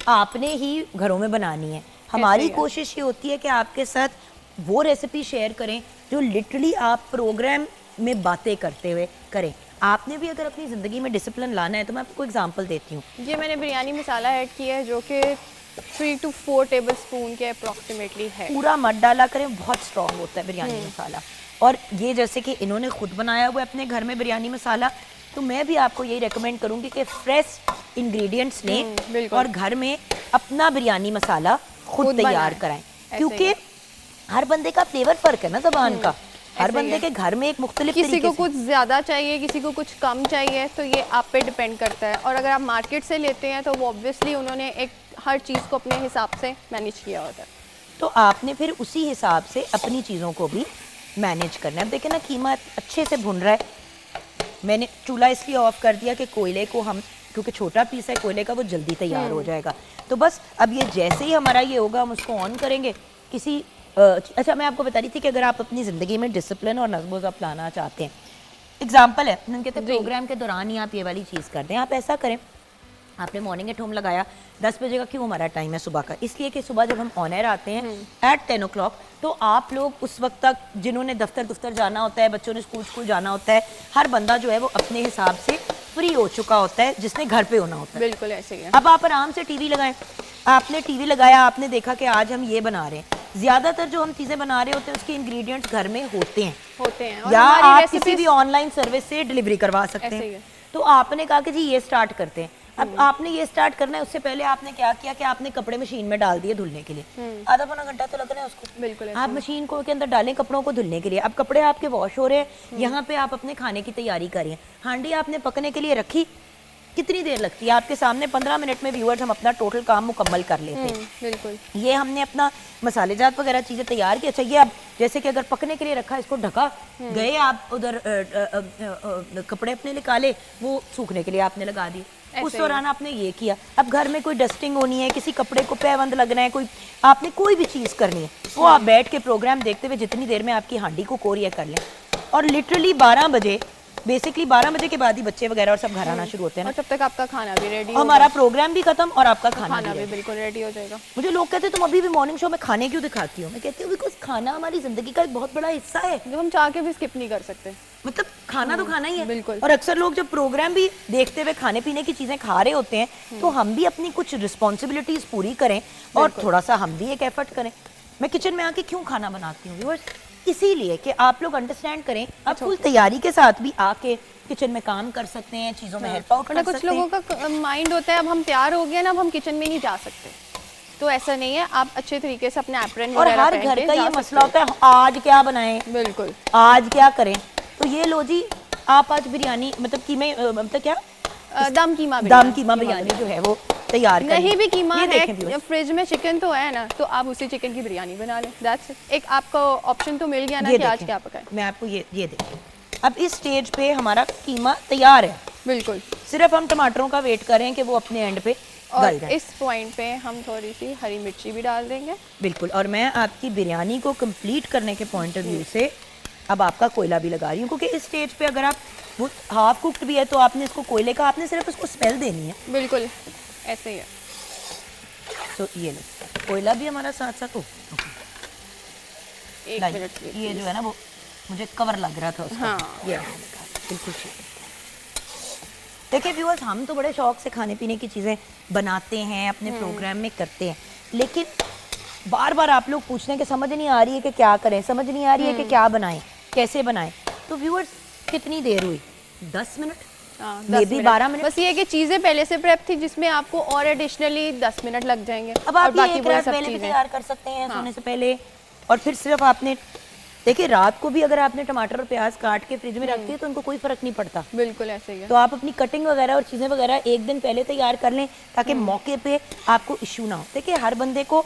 आपने ही घरों में बनानी है। हमारी कोशिश ये होती है कि आपके साथ वो रेसिपी शेयर करें जो लिटरली आप प्रोग्राम में बातें करते हुए करें। आपने भी अगर अपनी ज़िंदगी में डिसिप्लिन लाना है तो मैं आपको एग्जांपल देती हूँ। ये मैंने बिरयानी मसाला ऐड किया है जो कि 3 to 4 टेबल स्पून के अप्रॉक्सीमेटली है। पूरा मत डाला करें, बहुत स्ट्रॉन्ग होता है बिरयानी मसाला। और ये जैसे कि इन्होंने खुद बनाया हुआ है अपने घर में बिरयानी मसाला, तो मैं भी आपको यही रेकमेंड करूंगी कि फ्रेश इंग्रेडिएंट्स लें और घर में अपना बिरयानी मसाला खुद तैयार कराएं, क्योंकि हर बंदे का फ्लेवर फर्क है ना ज़बान का। हर बंदे के घर में एक मुख्तलिफ किसी को कुछ ज़्यादा चाहिए, किसी को कुछ कम चाहिए, तो ये आप पे डिपेंड करता है। और अगर आप मार्केट से लेते हैं तो वो ऑब्वियसली उन्होंने एक हर चीज़ को अपने हिसाब से मैनेज किया होता है, तो आपने फिर उसी हिसाब से अपनी चीज़ों को भी मैनेज करना है। अब देखें ना कीमा अच्छे से भुन रहा है, मैंने चूल्हा इसलिए ऑफ कर दिया कि कोयले को हम, क्योंकि छोटा पीस है कोयले का, वो जल्दी तैयार हो जाएगा। तो बस अब ये जैसे ही हमारा ये होगा हम उसको ऑन करेंगे। किसी अच्छा, मैं आपको बता रही थी कि अगर आप अपनी ज़िंदगी में डिसिप्लिन और नज़्म-ओ-ज़ब्त लाना चाहते हैं, एग्जाम्पल है, हम कहते हैं प्रोग्राम के दौरान ही आप ये वाली चीज़ कर दें। आप ऐसा करें, आपने मॉर्निंग एट होम लगाया 10 बजे का, क्यों हमारा टाइम है सुबह का, इसलिए कि सुबह जब हम ऑन एयर आते हैं एट 10 o'clock, तो आप लोग उस वक्त तक, जिन्होंने दफ्तर जाना होता है, बच्चों ने स्कूल जाना होता है, हर बंदा जो है वो अपने हिसाब से फ्री हो चुका होता है, जिसने घर पे होना होता है। बिल्कुल ऐसे ही है। अब आप आराम से टीवी लगाएं, आपने टीवी लगाया, आपने देखा कि आज हम ये बना रहे हैं, ज़्यादातर जो हम चीज़ें बना रहे होते हैं उसके इंग्रेडिएंट्स घर में होते हैं और या हमारी आप किसी recipes भी ऑनलाइन सर्विस से डिलीवरी करवा सकते ऐसे ही हैं। है। तो आपने कहा कि जी ये स्टार्ट करते हैं। अब आपने ये स्टार्ट करना है, उससे पहले आपने क्या किया कि आपने कपड़े मशीन में डाल दिए धुलने के लिए, आधा पौना घंटा तो लगना है उसको। बिल्कुल ऐसे आप मशीन को के अंदर डालें कपड़ों को धुलने के लिए। अब कपड़े आपके वॉश हो रहे हैं, यहाँ पे आप अपने खाने की तैयारी करिए। हांडी आपने पकने के लिए रखी, कितनी देर लगती है आपके सामने? 15 मिनट में व्यूअर्स हम अपना टोटल काम मुकम्मल कर लेते हैं। बिल्कुल। ये हमने अपना मसालेजात वगैरह चीज़ें तैयार की। अच्छा ये अब जैसे कि अगर पकने के लिए रखा, इसको ढका, गए आप उधर कपड़े अपने निकाले, वो सूखने के लिए आपने लगा दिए, उस दौरान आपने ये किया। अब घर में कोई डस्टिंग होनी है, किसी कपड़े को पैबंद लगना है, कोई आपने कोई भी चीज़ करनी है, वो आप बैठ के प्रोग्राम देखते हुए जितनी देर में आपकी हांडी को कोरिया कर लें। और लिटरली 12 बजे, बेसिकली 12 बजे के बाद ही बच्चे वगैरह और सब घर आना शुरू होते हैं और ना, तब तक आपका खाना भी रेडी हमारा प्रोग्राम भी खत्म और आपका खाना खाना भी भी ready। बिल्कुल रेडी हो जाएगा। मुझे लोग कहते हैं तुम अभी भी मॉर्निंग शो में खाने क्यों दिखाती हो? मैं कहती हूँ बिकॉज खाना हमारी जिंदगी का एक बहुत बड़ा हिस्सा है। जो हम चाह के भी स्किप नहीं कर सकते। मतलब खाना तो खाना ही है। बिल्कुल। और अक्सर लोग जब प्रोग्राम भी देखते हुए खाने पीने की चीजें खा रहे होते हैं तो हम भी अपनी कुछ रिस्पॉन्सिबिलिटीज पूरी करें और थोड़ा सा हम भी एक एफर्ट करें। मैं किचन में आके क्यों खाना बनाती हूँ व्यूअर्स? इसीलिए कि आप लोग अंडरस्टैंड करें, आप फुल तैयारी के साथ भी आके किचन में काम कर सकते हैं, चीज़ों में हेल्प आउट कर कुछ सकते हैं। लोगों का माइंड होता है अब हम तैयार हो गए ना, अब हम किचन में नहीं जा सकते, तो ऐसा नहीं है। आप अच्छे तरीके से अपने एप्रन और हर घर का ये मसला होता है आज क्या बनाएं, बिल्कुल आज क्या करें। तो ये लो जी, आप आज बिरयानी मतलब कीमे मतलब क्या दम कीमा बिरयानी जो है वो तैयार करें। नहीं भी कीमा ये देखें है, viewers। फ्रिज में चिकन तो है ना, तो आप उसी चिकन की बिरयानी बना लें। That's it. एक आपको ऑप्शन तो मिल गया ना ये कि आज देखें, क्या पकाएं। मैं आपको ये देखिए, अब इस स्टेज पे हमारा कीमा तैयार है, बिल्कुल। सिर्फ हम टमाटरों का वेट कर रहे हैं कि वो अपने एंड पे और गल जाए। इस पॉइंट पे हम थोड़ी सी हरी मिर्ची भी डाल देंगे। बिल्कुल। और मैं आपकी बिरयानी को कंप्लीट करने के पॉइंट ऑफ व्यू से अब आपका कोयला भी लगा रही हूँ, क्योंकि इस स्टेज पे अगर आप वो हाफ कुक्ड भी है तो आपने इसको कोयले का, आपने सिर्फ उसको स्मेल देनी है। बिल्कुल ऐसे ही है। तो ये लो, कोयला भी हमारा साथ साथ हो। एक लाइए, मिनट के ये जो है ना वो मुझे कवर लग रहा था उसका। हाँ। ये मैंने कहा, बिल्कुल ठीक है। देखिए व्यूअर्स, हम तो बड़े शौक से खाने पीने की चीज़ें बनाते हैं, अपने प्रोग्राम में करते हैं, लेकिन बार बार आप लोग पूछते हैं कि समझ नहीं आ रही है कि क्या करें, समझ नहीं आ रही है कि क्या बनाएं, कैसे बनाएं। तो व्यूअर्स कितनी देर हुई? 10 मिनट, मे बी 12 मिनट। बस ये कि चीजें पहले से प्रेप थी जिसमें आपको और एडिशनली 10 मिनट लग जाएंगे। अब और आप ये बाकी एक वही रात सब पहले भी चीजें। तैयार कर सकते हैं सोने से पहले, और फिर सिर्फ आपने देखिए रात को भी अगर आपने टमाटर और प्याज काट के फ्रिज में रख दिए तो उनको कोई फर्क नहीं पड़ता। बिल्कुल ऐसे ही है। तो आप अपनी कटिंग वगैरह और चीज़ें वगैरह एक दिन पहले तैयार कर लें ताकि मौके पे आपको इशू ना हो। देखिए हर बंदे को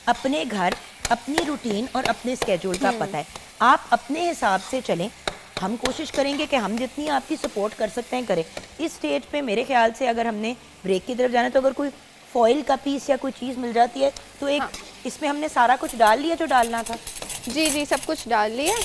अपने घर, अपनी रूटीन और अपने स्केड्यूल का पता है, आप अपने हिसाब से चलें। हम कोशिश करेंगे कि हम जितनी आपकी सपोर्ट कर सकते हैं करें। इस स्टेज पे मेरे ख्याल से अगर हमने ब्रेक की तरफ जाना है तो अगर कोई फॉइल का पीस या कोई चीज़ मिल जाती है तो एक इसमें हमने सारा कुछ डाल लिया जो डालना था। जी जी, सब कुछ डाल लिया,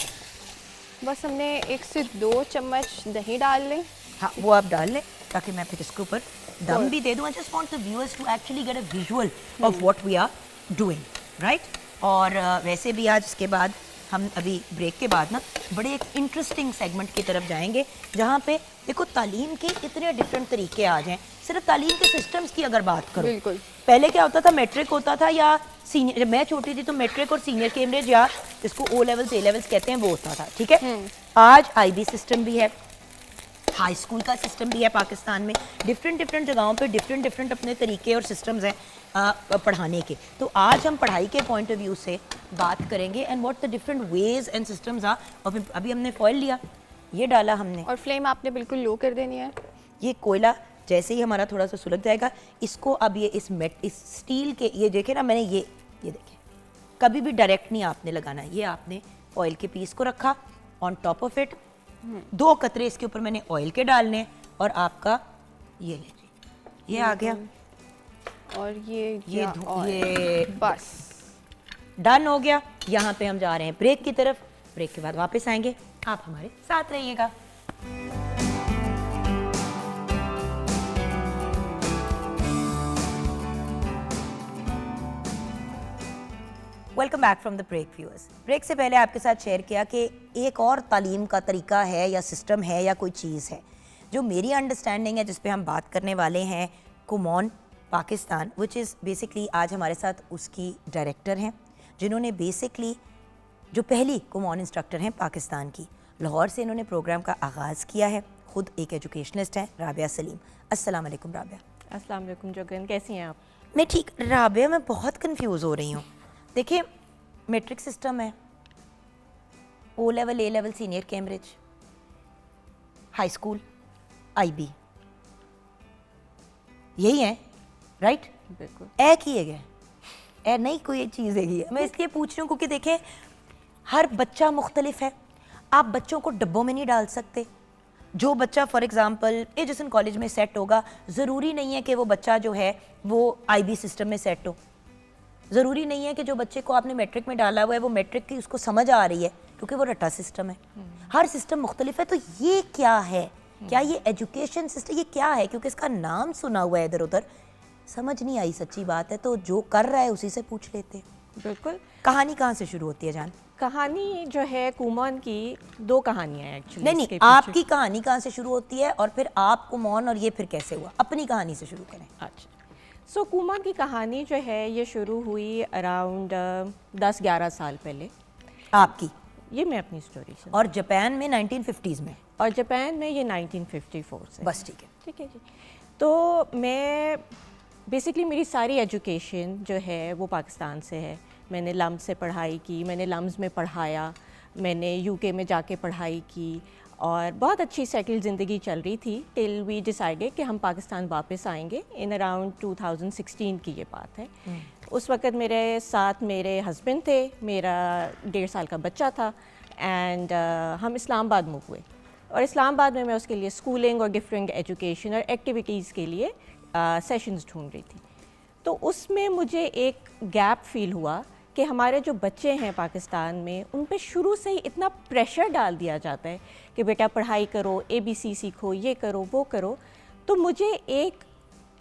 बस हमने 1 से 2 चम्मच दही डाल लें। हाँ वो आप डाल लें ताकि मैं फिर इसके ऊपर दम भी दे दूँ। I just want the viewers to actually get a visual of what we are doing, right. और वैसे भी आज इसके बाद हम अभी ब्रेक के बाद ना बड़े एक इंटरेस्टिंग सेगमेंट की तरफ जाएंगे जहाँ पे देखो तालीम के इतने डिफरेंट तरीके आ जाएं। सिर्फ तालीम के सिस्टम्स की अगर बात करो, बिल्कुल। पहले क्या होता था, मैट्रिक होता था या सीनियर, जब मैं छोटी थी तो मैट्रिक और सीनियर कैम्ब्रिज या इसको ओ लेवल्स ए लेवल्स कहते हैं वो होता था, ठीक है। आज IB सिस्टम भी है, हाई स्कूल का सिस्टम भी है पाकिस्तान में। डिफरेंट जगहों पे डिफरेंट अपने तरीके और सिस्टम्स हैं पढ़ाने के। तो आज हम पढ़ाई के पॉइंट ऑफ व्यू से बात करेंगे and what the different ways and systems are. और अभी हमने फॉइल लिया, ये डाला हमने, और फ्लेम आपने बिल्कुल लो कर देनी है। ये कोयला जैसे ही हमारा थोड़ा सा सुलग जाएगा, इसको अब ये इस स्टील के, ये देखे ना मैंने ये देखे, कभी भी डायरेक्ट नहीं आपने लगाना। ये आपने ऑयल के पीस को रखा ऑन टॉप ऑफ इट, 2 कतरे इसके ऊपर मैंने ऑयल के डालने और आपका ये लीजिए, ये आ गया और ये बस डन हो गया। यहाँ पे हम जा रहे हैं ब्रेक की तरफ, ब्रेक के बाद वापस आएंगे, आप हमारे साथ रहिएगा। Welcome back from the break viewers. Break से पहले आपके साथ शेयर किया कि एक और तालीम का तरीका है या सिस्टम है या कोई चीज़ है जो मेरी अंडरस्टैंडिंग है, जिस पे हम बात करने वाले हैं, कुमॉन पाकिस्तान, विच इज़ बेसिकली आज हमारे साथ उसकी डायरेक्टर हैं जिन्होंने बेसिकली जो पहली कुमॉन इंस्ट्रक्टर हैं पाकिस्तान की, लाहौर से इन्होंने प्रोग्राम का आगाज़ किया है। खुद एक एजुकेशनिस्ट हैं, राबिया सलीम। अस्सलाम वालेकुम राबिया। अस्सलाम वालेकुम जोगन, कैसी हैं आप? मैं ठीक। राबिया, मैं बहुत कंफ्यूज हो रही हूँ। देखिए, मैट्रिक सिस्टम है, O level, A level, senior Cambridge, high school, IB, यही है राइट? बिल्कुल। ए किए गए, ए नहीं कोई चीज़ है। मैं इसलिए पूछ रही हूँ क्योंकि देखें, हर बच्चा मुख्तलिफ है। आप बच्चों को डब्बों में नहीं डाल सकते। जो बच्चा फॉर एग्ज़ाम्पल एजुकेशन कॉलेज में सेट होगा, ज़रूरी नहीं है कि वो बच्चा जो है वो IB सिस्टम में सेट हो। ज़रूरी नहीं है कि जो बच्चे को आपने मैट्रिक में डाला हुआ है वो मैट्रिक की उसको समझ आ रही है, क्योंकि वो रट्टा सिस्टम है। हर सिस्टम मुख्तलिफ है। तो ये क्या है? क्या ये एजुकेशन सिस्टम, ये क्या है? क्योंकि इसका नाम सुना हुआ है इधर उधर, समझ नहीं आई। सच्ची बात है, तो जो कर रहा है उसी से पूछ लेते हैं। बिल्कुल। कहानी कहाँ से शुरू होती है जान? कहानी जो है कुमॉन की, दो कहानियाँ हैं एक्चुअली। नहीं, आपकी कहानी कहाँ से शुरू होती है और फिर आप कुमॉन, और ये फिर कैसे हुआ? अपनी कहानी से शुरू करें। अच्छा, सो कुमॉन की कहानी जो है ये शुरू हुई अराउंड 10-11 साल पहले। आपकी? ये मैं अपनी स्टोरी से। और जापान में 1950s में? और जापान में ये 1954 से। बस ठीक है। ठीक है जी। तो मैं बेसिकली मेरी सारी एजुकेशन जो है वो पाकिस्तान से है। मैंने लम्स से पढ़ाई की, मैंने लम्स में पढ़ाया, मैंने UK में जाके पढ़ाई की, और बहुत अच्छी सेटल ज़िंदगी चल रही थी टिल वी डिसाइडेड कि हम पाकिस्तान वापस आएंगे। इन अराउंड 2016 की ये बात है। उस वक़्त मेरे साथ मेरे हस्बैंड थे, मेरा 1.5 साल का बच्चा था, एंड हम इस्लामाबाद मूव हुए। और इस्लामाबाद में मैं उसके लिए स्कूलिंग और डिफरेंट एजुकेशन और एक्टिविटीज़ के लिए सेशंस ढूंढ रही थी। तो उसमें मुझे एक गैप फील हुआ कि हमारे जो बच्चे हैं पाकिस्तान में, उन पे शुरू से ही इतना प्रेशर डाल दिया जाता है कि बेटा पढ़ाई करो, ABC सीखो, ये करो, वो करो। तो मुझे एक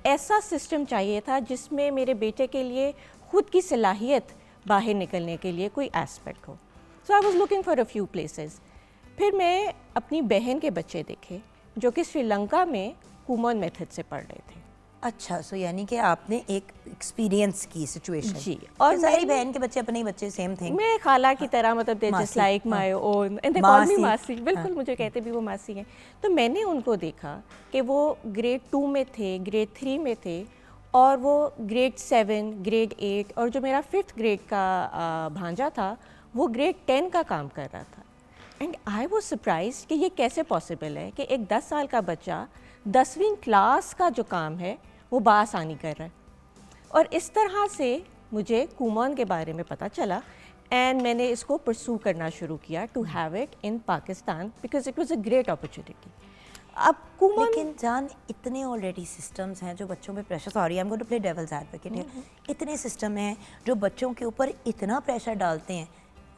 ऐसा सिस्टम चाहिए था जिसमें मेरे बेटे के लिए खुद की सलाहियत बाहर निकलने के लिए कोई एस्पेक्ट हो। So I was looking for a few places. फिर मैं अपनी बहन के बच्चे देखे जो कि श्रीलंका में कुमॉन मेथड से पढ़ रहे थे। अच्छा, सो यानी कि आपने एक एक्सपीरियंस की सिचुएशन। जी। और सारी बहन के बच्चे अपने ही बच्चे, सेम थिंग। मैं खाला की तरह, मतलब they just like my own, and they call मी मासी। बिल्कुल, मुझे कहते भी वो मासी हैं। तो मैंने उनको देखा कि वो ग्रेड 2 में थे, ग्रेड 3 में थे, और वो ग्रेड 7, ग्रेड 8, और जो मेरा 5th ग्रेड का भांजा था वो ग्रेड 10 का काम कर रहा था। एंड आई वाज सरप्राइज्ड कि ये कैसे पॉसिबल है कि एक 10 साल का बच्चा 10वीं क्लास का जो काम है वो बासानी कर रहा है। और इस तरह से मुझे कुमॉन के बारे में पता चला, एंड मैंने इसको परसू करना शुरू किया to have it in Pakistan because it was a great opportunity. अब कुमॉन, लेकिन जान, इतने ऑलरेडी सिस्टम्स हैं जो बच्चों पे pressure, sorry I am going to play devil's advocate here, इतने सिस्टम हैं जो बच्चों के ऊपर इतना प्रेशर डालते हैं।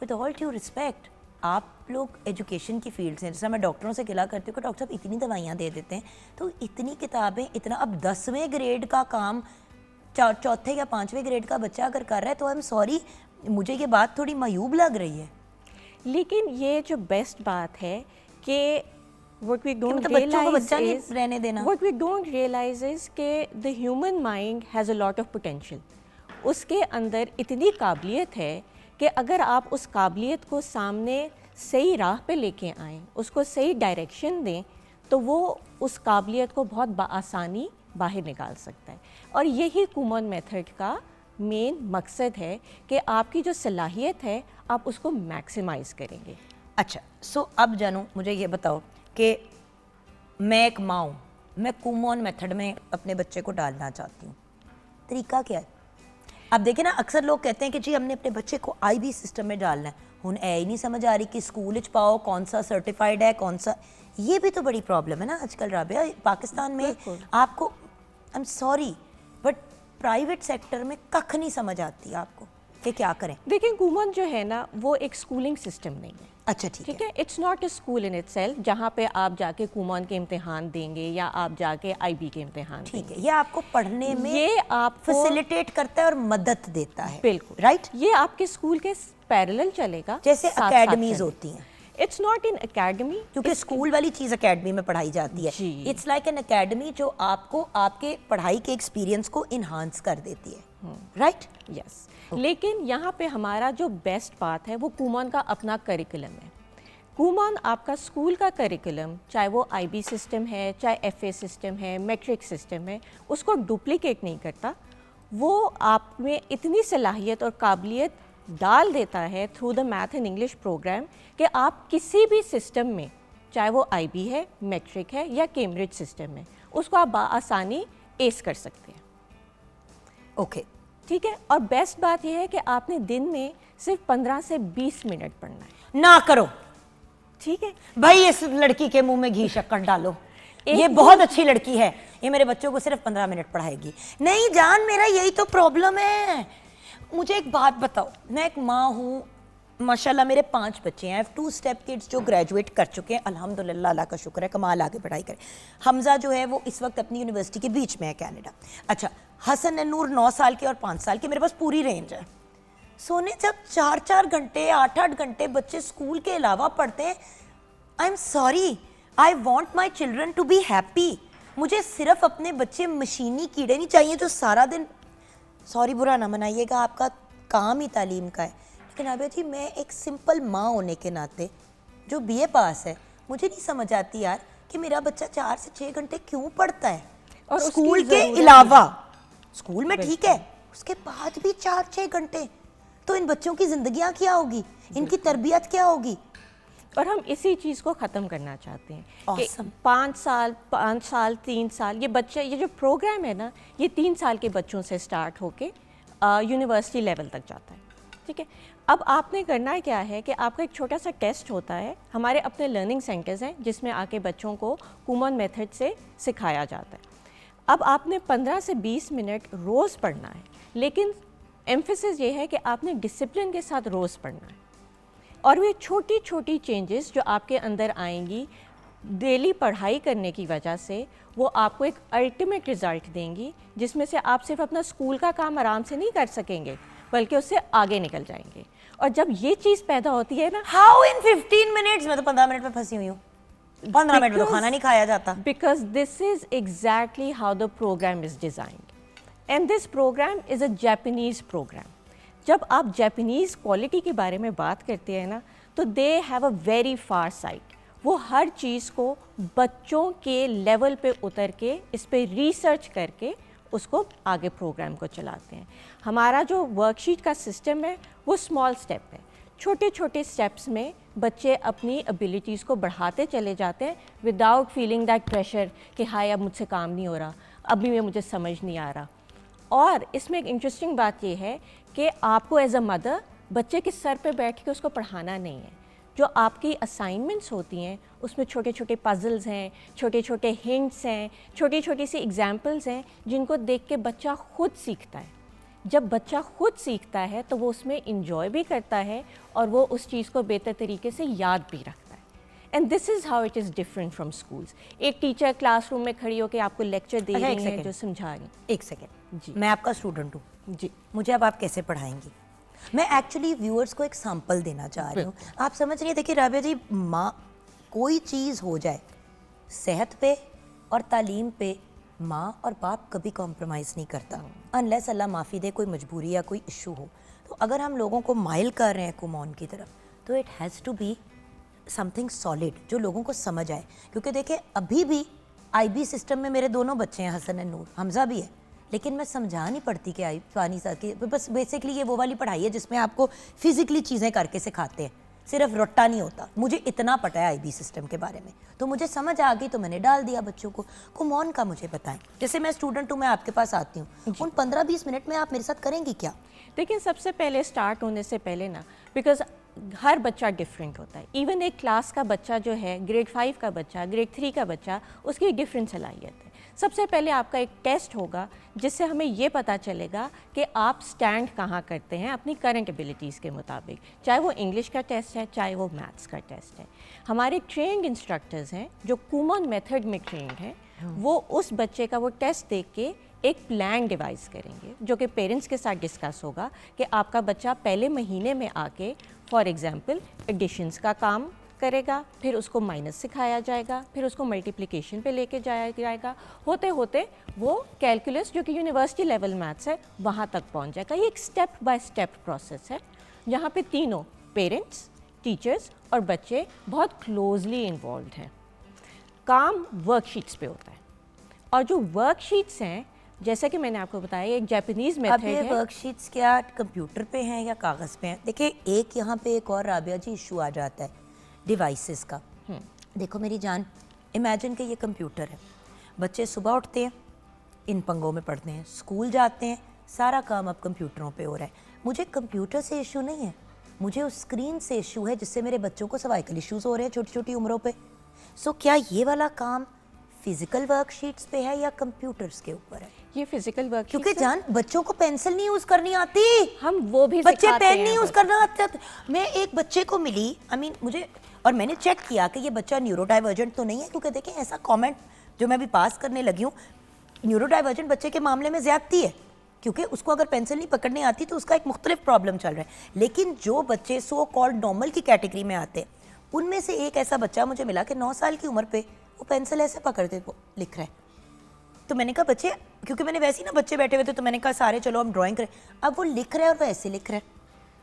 विद ऑल ड्यू रिस्पेक्ट, आप लोग एजुकेशन की फील्ड से, जैसे मैं डॉक्टरों से गिला करती हूँ कि डॉक्टर साहब इतनी दवाइयाँ दे देते हैं, तो इतनी किताबें, इतना, अब 10वें ग्रेड का काम चौथे या 5वें ग्रेड का बच्चा अगर कर रहा है तो आई एम सॉरी, मुझे ये बात थोड़ी मायूब लग रही है। लेकिन ये जो बेस्ट बात है कि what we don't मतलब बच्चों को realize बच्चा नहीं is, रहने देना। what we don't realize is कि the human mind has a lot of potential. उसके अंदर इतनी काबिलियत है कि अगर आप उस काबिलियत को सामने सही राह पे लेके आएँ, उसको सही डायरेक्शन दें, तो वो उस काबिलियत को बहुत बआसानी बाहर निकाल सकता है। और यही कुमॉन मेथड का मेन मकसद है कि आपकी जो सलाहियत है आप उसको मैक्सिमाइज़ करेंगे। अच्छा, सो अब जानू मुझे ये बताओ कि मैं एक माँ हूँ, मैं कुमॉन मेथड में अपने बच्चे को डालना चाहती हूँ, तरीका क्या है? अब देखिए ना, अक्सर लोग कहते हैं कि जी हमने अपने बच्चे को IB सिस्टम में डालना है। हुन ऐ ही नहीं समझ आ रही कि स्कूल च पाओ, कौन सा सर्टिफाइड है, कौन सा, ये भी तो बड़ी प्रॉब्लम है ना आजकल राबिया। पाकिस्तान में आपको, आई am sorry but private sector में कख नहीं समझ आती आपको कि क्या करें। देखिए, कुमॉन जो है ना वो एक स्कूलिंग सिस्टम नहीं है। अच्छा, ठीक है। It's not a school in itself जहाँ पे आप जाके कुमॉन के इम्तिहान देंगे या आप जाके IB के इम्तिहान ठीक है, ये आपको पढ़ने में, ये आपको फैसिलिटेट करता है और मदद देता है। बिल्कुल, राइट। ये आपके स्कूल के पैरेलल चलेगा, जैसे साथ-साथ अकेडमीज चलेगा। होती हैं। इट्स नॉट इन अकेडमी, क्योंकि स्कूल वाली चीज़ अकेडमी में पढ़ाई जाती है। इट्स लाइक एन अकेडमी जो आपको आपके पढ़ाई के एक्सपीरियंस को इन्हांस कर देती है। राइट? यस लेकिन यहाँ पे हमारा जो बेस्ट बात है वो कुमॉन का अपना करिकुलम है। कुमॉन आपका स्कूल का करिकुलम, चाहे वो IB सिस्टम है, चाहे FA सिस्टम है, मैट्रिक सिस्टम है, उसको डुप्लीकेट नहीं करता। वो आप में इतनी सलाहियत और काबिलियत डाल देता है through the math and English program कि आप किसी भी सिस्टम में, चाहे वो IB है, मैट्रिक है या कैम्ब्रिज सिस्टम है, उसको आप आसानी एस कर सकते हैं। ओके, ठीक है। और बेस्ट बात यह है कि आपने दिन में सिर्फ 15 से 20 मिनट पढ़ना है। ना करो ठीक है भाई, इस लड़की के मुंह में घी शक्कर डालो। एक ये बहुत अच्छी लड़की है, ये मेरे बच्चों को सिर्फ 15 मिनट पढ़ाएगी। नहीं जान, मेरा यही तो प्रॉब्लम है। मुझे एक बात बताओ, मैं एक माँ हूँ, माशाल्लाह मेरे 5 बच्चे हैं। आई हैव 2 स्टेप किड्स जो ग्रेजुएट कर चुके हैं, अल्हम्दुलिल्लाह, अल्लाह का शुक्र है, कमाल आगे पढ़ाई करें। हमजा जो है वो इस वक्त अपनी यूनिवर्सिटी के बीच में है, कनाडा। अच्छा, हसन एंड नूर 9 साल के और 5 साल के, मेरे पास पूरी रेंज है। सोने जब 4-4 घंटे 8-8 घंटे बच्चे स्कूल के अलावा पढ़ते हैं, I am sorry, I want my children to be happy. मुझे सिर्फ अपने बच्चे मशीनी कीड़े नहीं चाहिए जो सारा दिन, सॉरी बुरा ना मनाइएगा, आपका काम ही तालीम का है, लेकिन आबिया जी मैं एक सिंपल माँ होने के नाते जो BA पास है, मुझे नहीं समझ आती यार कि मेरा बच्चा 4 से 6 घंटे क्यों पढ़ता है और उसकी स्कूल के ज़रूरत अलावा। स्कूल में ठीक है, उसके बाद भी 4-6 घंटे, तो इन बच्चों की जिंदगियां क्या होगी, इनकी तरबियत क्या होगी? और हम इसी चीज़ को ख़त्म करना चाहते हैं कि Awesome. 5 साल 3 साल ये बच्चे, ये जो प्रोग्राम है ना, ये 3 साल के बच्चों से स्टार्ट होके यूनिवर्सिटी लेवल तक जाता है। ठीक है, अब आपने करना क्या है कि आपका एक छोटा सा टेस्ट होता है, हमारे अपने लर्निंग सेंटर्स हैं जिसमें आके बच्चों को कुमॉन मेथड से सिखाया जाता है। अब आपने 15 से 20 मिनट रोज़ पढ़ना है, लेकिन एम्फेसिस ये है कि आपने डिसिप्लिन के साथ रोज़ पढ़ना है। और वे छोटी छोटी चेंजेस जो आपके अंदर आएंगी डेली पढ़ाई करने की वजह से, वो आपको एक अल्टीमेट रिज़ल्ट देंगी, जिसमें से आप सिर्फ अपना स्कूल का काम आराम से नहीं कर सकेंगे बल्कि उससे आगे निकल जाएंगे। और जब ये चीज़ पैदा होती है ना, हाउ इन 15 मिनट्स, मैं तो 15 मिनट में फंसी हुई हूँ। 15 मिनट में तो खाना नहीं खाया जाता। Because this is exactly how the program is designed and this program is a Japanese program. जब आप जापानीज़ क्वालिटी के बारे में बात करते हैं ना, तो they have a very far site. वो हर चीज़ को बच्चों के लेवल पे उतर के इस पे रिसर्च करके उसको आगे प्रोग्राम को चलाते हैं। हमारा जो वर्कशीट का सिस्टम है वो स्मॉल स्टेप है, छोटे छोटे स्टेप्स में बच्चे अपनी एबिलिटीज़ को बढ़ाते चले जाते हैं विदाउट फीलिंग दैट प्रेशर कि हाय अब मुझसे काम नहीं हो रहा, अभी में मुझे समझ नहीं आ रहा। और इसमें एक इंटरेस्टिंग बात ये है कि आपको एज अ मदर बच्चे के सर पे बैठ के उसको पढ़ाना नहीं है। जो आपकी असाइनमेंट्स होती हैं उसमें छोटे छोटे पजल्स हैं, छोटे छोटे हिंट्स हैं, छोटी छोटी सी एग्जाम्पल्स हैं जिनको देख के बच्चा खुद सीखता है। जब बच्चा खुद सीखता है तो वो उसमें इंजॉय भी करता है और वो उस चीज़ को बेहतर तरीके से याद भी रखता है। And this is how it is different from schools. एक टीचर क्लासरूम में खड़ी होकर आपको लेक्चर दे अच्छा, रही एक है, सेकंड। जो समझा रही। एक सेकेंड जी। मैं आपका स्टूडेंट हूँ जी, मुझे अब आप कैसे पढ़ाएंगी? मैं एक्चुअली व्यूअर्स को एक सैंपल देना चाह रही हूँ। आप समझ रही है, देखिए राबिया जी, माँ कोई चीज़ हो जाए, सेहत पे और तालीम पे माँ और बाप कभी कॉम्प्रोमाइज़ नहीं करता, अनलेस अल्लाह माफ़ी दे कोई मजबूरी या कोई इशू हो। तो अगर हम लोगों को माइल कर रहे हैं कुमॉन की तरफ, तो it has to be something solid जो लोगों को समझ आए। क्योंकि देखिए अभी भी IB सिस्टम में मेरे दोनों बच्चे हैं, हसन एंड नूर, हमजा भी है, लेकिन मैं समझा नहीं पड़ती कि पानी सा कि बस बेसिकली ये वो वाली पढ़ाई है जिसमें आपको फिजिकली चीज़ें करके सिखाते हैं, सिर्फ रट्टा नहीं होता। मुझे इतना पता है IB सिस्टम के बारे में, तो मुझे समझ आ गई, तो मैंने डाल दिया बच्चों को। कुमॉन का मुझे बताएं, जैसे मैं स्टूडेंट हूँ, मैं आपके पास आती हूँ, उन 15-20 मिनट में आप मेरे साथ करेंगी क्या? देखिए सबसे पहले स्टार्ट होने से पहले ना, बिकॉज हर बच्चा डिफरेंट होता है। इवन एक क्लास का बच्चा जो है, ग्रेड 5 का बच्चा, ग्रेड 3 का बच्चा, उसकी एक डिफरेंट सलाहियत है। सबसे पहले आपका एक टेस्ट होगा जिससे हमें ये पता चलेगा कि आप स्टैंड कहाँ करते हैं अपनी करंट एबिलिटीज़ के मुताबिक, चाहे वो इंग्लिश का टेस्ट है, चाहे वो मैथ्स का टेस्ट है। हमारे ट्रेन्ड इंस्ट्रक्टर्स हैं जो कुमॉन मेथड में ट्रेंड हैं, वो उस बच्चे का वो टेस्ट देख के एक प्लान डिवाइस करेंगे जो कि पेरेंट्स के साथ डिस्कस होगा कि आपका बच्चा पहले महीने में आके फॉर एग्जांपल एडिशंस का काम करेगा, फिर उसको माइनस सिखाया जाएगा, फिर उसको मल्टीप्लिकेशन पे लेके जाया जाएगा, होते होते वो कैलकुलस जो कि यूनिवर्सिटी लेवल मैथ्स है वहाँ तक पहुँच जाएगा। ये एक स्टेप बाय स्टेप प्रोसेस है जहाँ पे तीनों पेरेंट्स, टीचर्स और बच्चे बहुत क्लोजली इन्वॉल्व हैं। काम वर्कशीट्स पे होता है और जो वर्कशीट्स हैं जैसे कि मैंने आपको बताया एक जापानीज़ मेथड अब ये है। वर्कशीट्स क्या कंप्यूटर पे हैं या कागज़ पे हैं? देखिए एक यहाँ पे एक और राबिया जी इशू आ जाता है डिवाइसेस का। देखो मेरी जान, इमेजिन कि ये कंप्यूटर है, बच्चे सुबह उठते हैं, इन पंगों में पढ़ते हैं, स्कूल जाते हैं, सारा काम अब कंप्यूटरों पे हो रहा है। मुझे कंप्यूटर से इशू नहीं है, मुझे उस स्क्रीन से इशू है जिससे मेरे बच्चों को सर्वाइकल इश्यूज़ हो रहे हैं छोटी छोटी उम्रों पे। सो क्या ये वाला काम फिजिकल वर्कशीट्स पे है या कंप्यूटर्स के ऊपर है? ये फिजिकल वर्क क्योंकि जान बच्चों को पेंसिल नहीं यूज करनी आती, हम वो भी बच्चे सिखाते पेन हैं नहीं यूज करना आते। मैं एक बच्चे को मिली, मुझे, और मैंने चेक किया कि ये बच्चा न्यूरो डाइवर्जेंट तो नहीं है, क्योंकि देखें ऐसा कमेंट जो मैं भी पास करने लगी हूँ, न्यूरो डाइवर्जेंट बच्चे के मामले में ज्यादती है, क्योंकि उसको अगर पेंसिल नहीं पकड़नी आती तो उसका एक मुख्तलिफ प्रॉब्लम चल रहा है। लेकिन जो बच्चे सो कॉल्ड नॉर्मल की कैटेगरी में आते हैं, उनमें से एक ऐसा बच्चा मुझे मिला कि 9 साल की उम्र पे वो पेंसिल ऐसे पकड़ते वो लिख रहा है। तो मैंने कहा बच्चे, क्योंकि मैंने वैसे ही ना बच्चे बैठे हुए थे, तो मैंने कहा सारे चलो हम ड्राइंग करें। अब वो लिख रहा है और वो ऐसे लिख रहा है।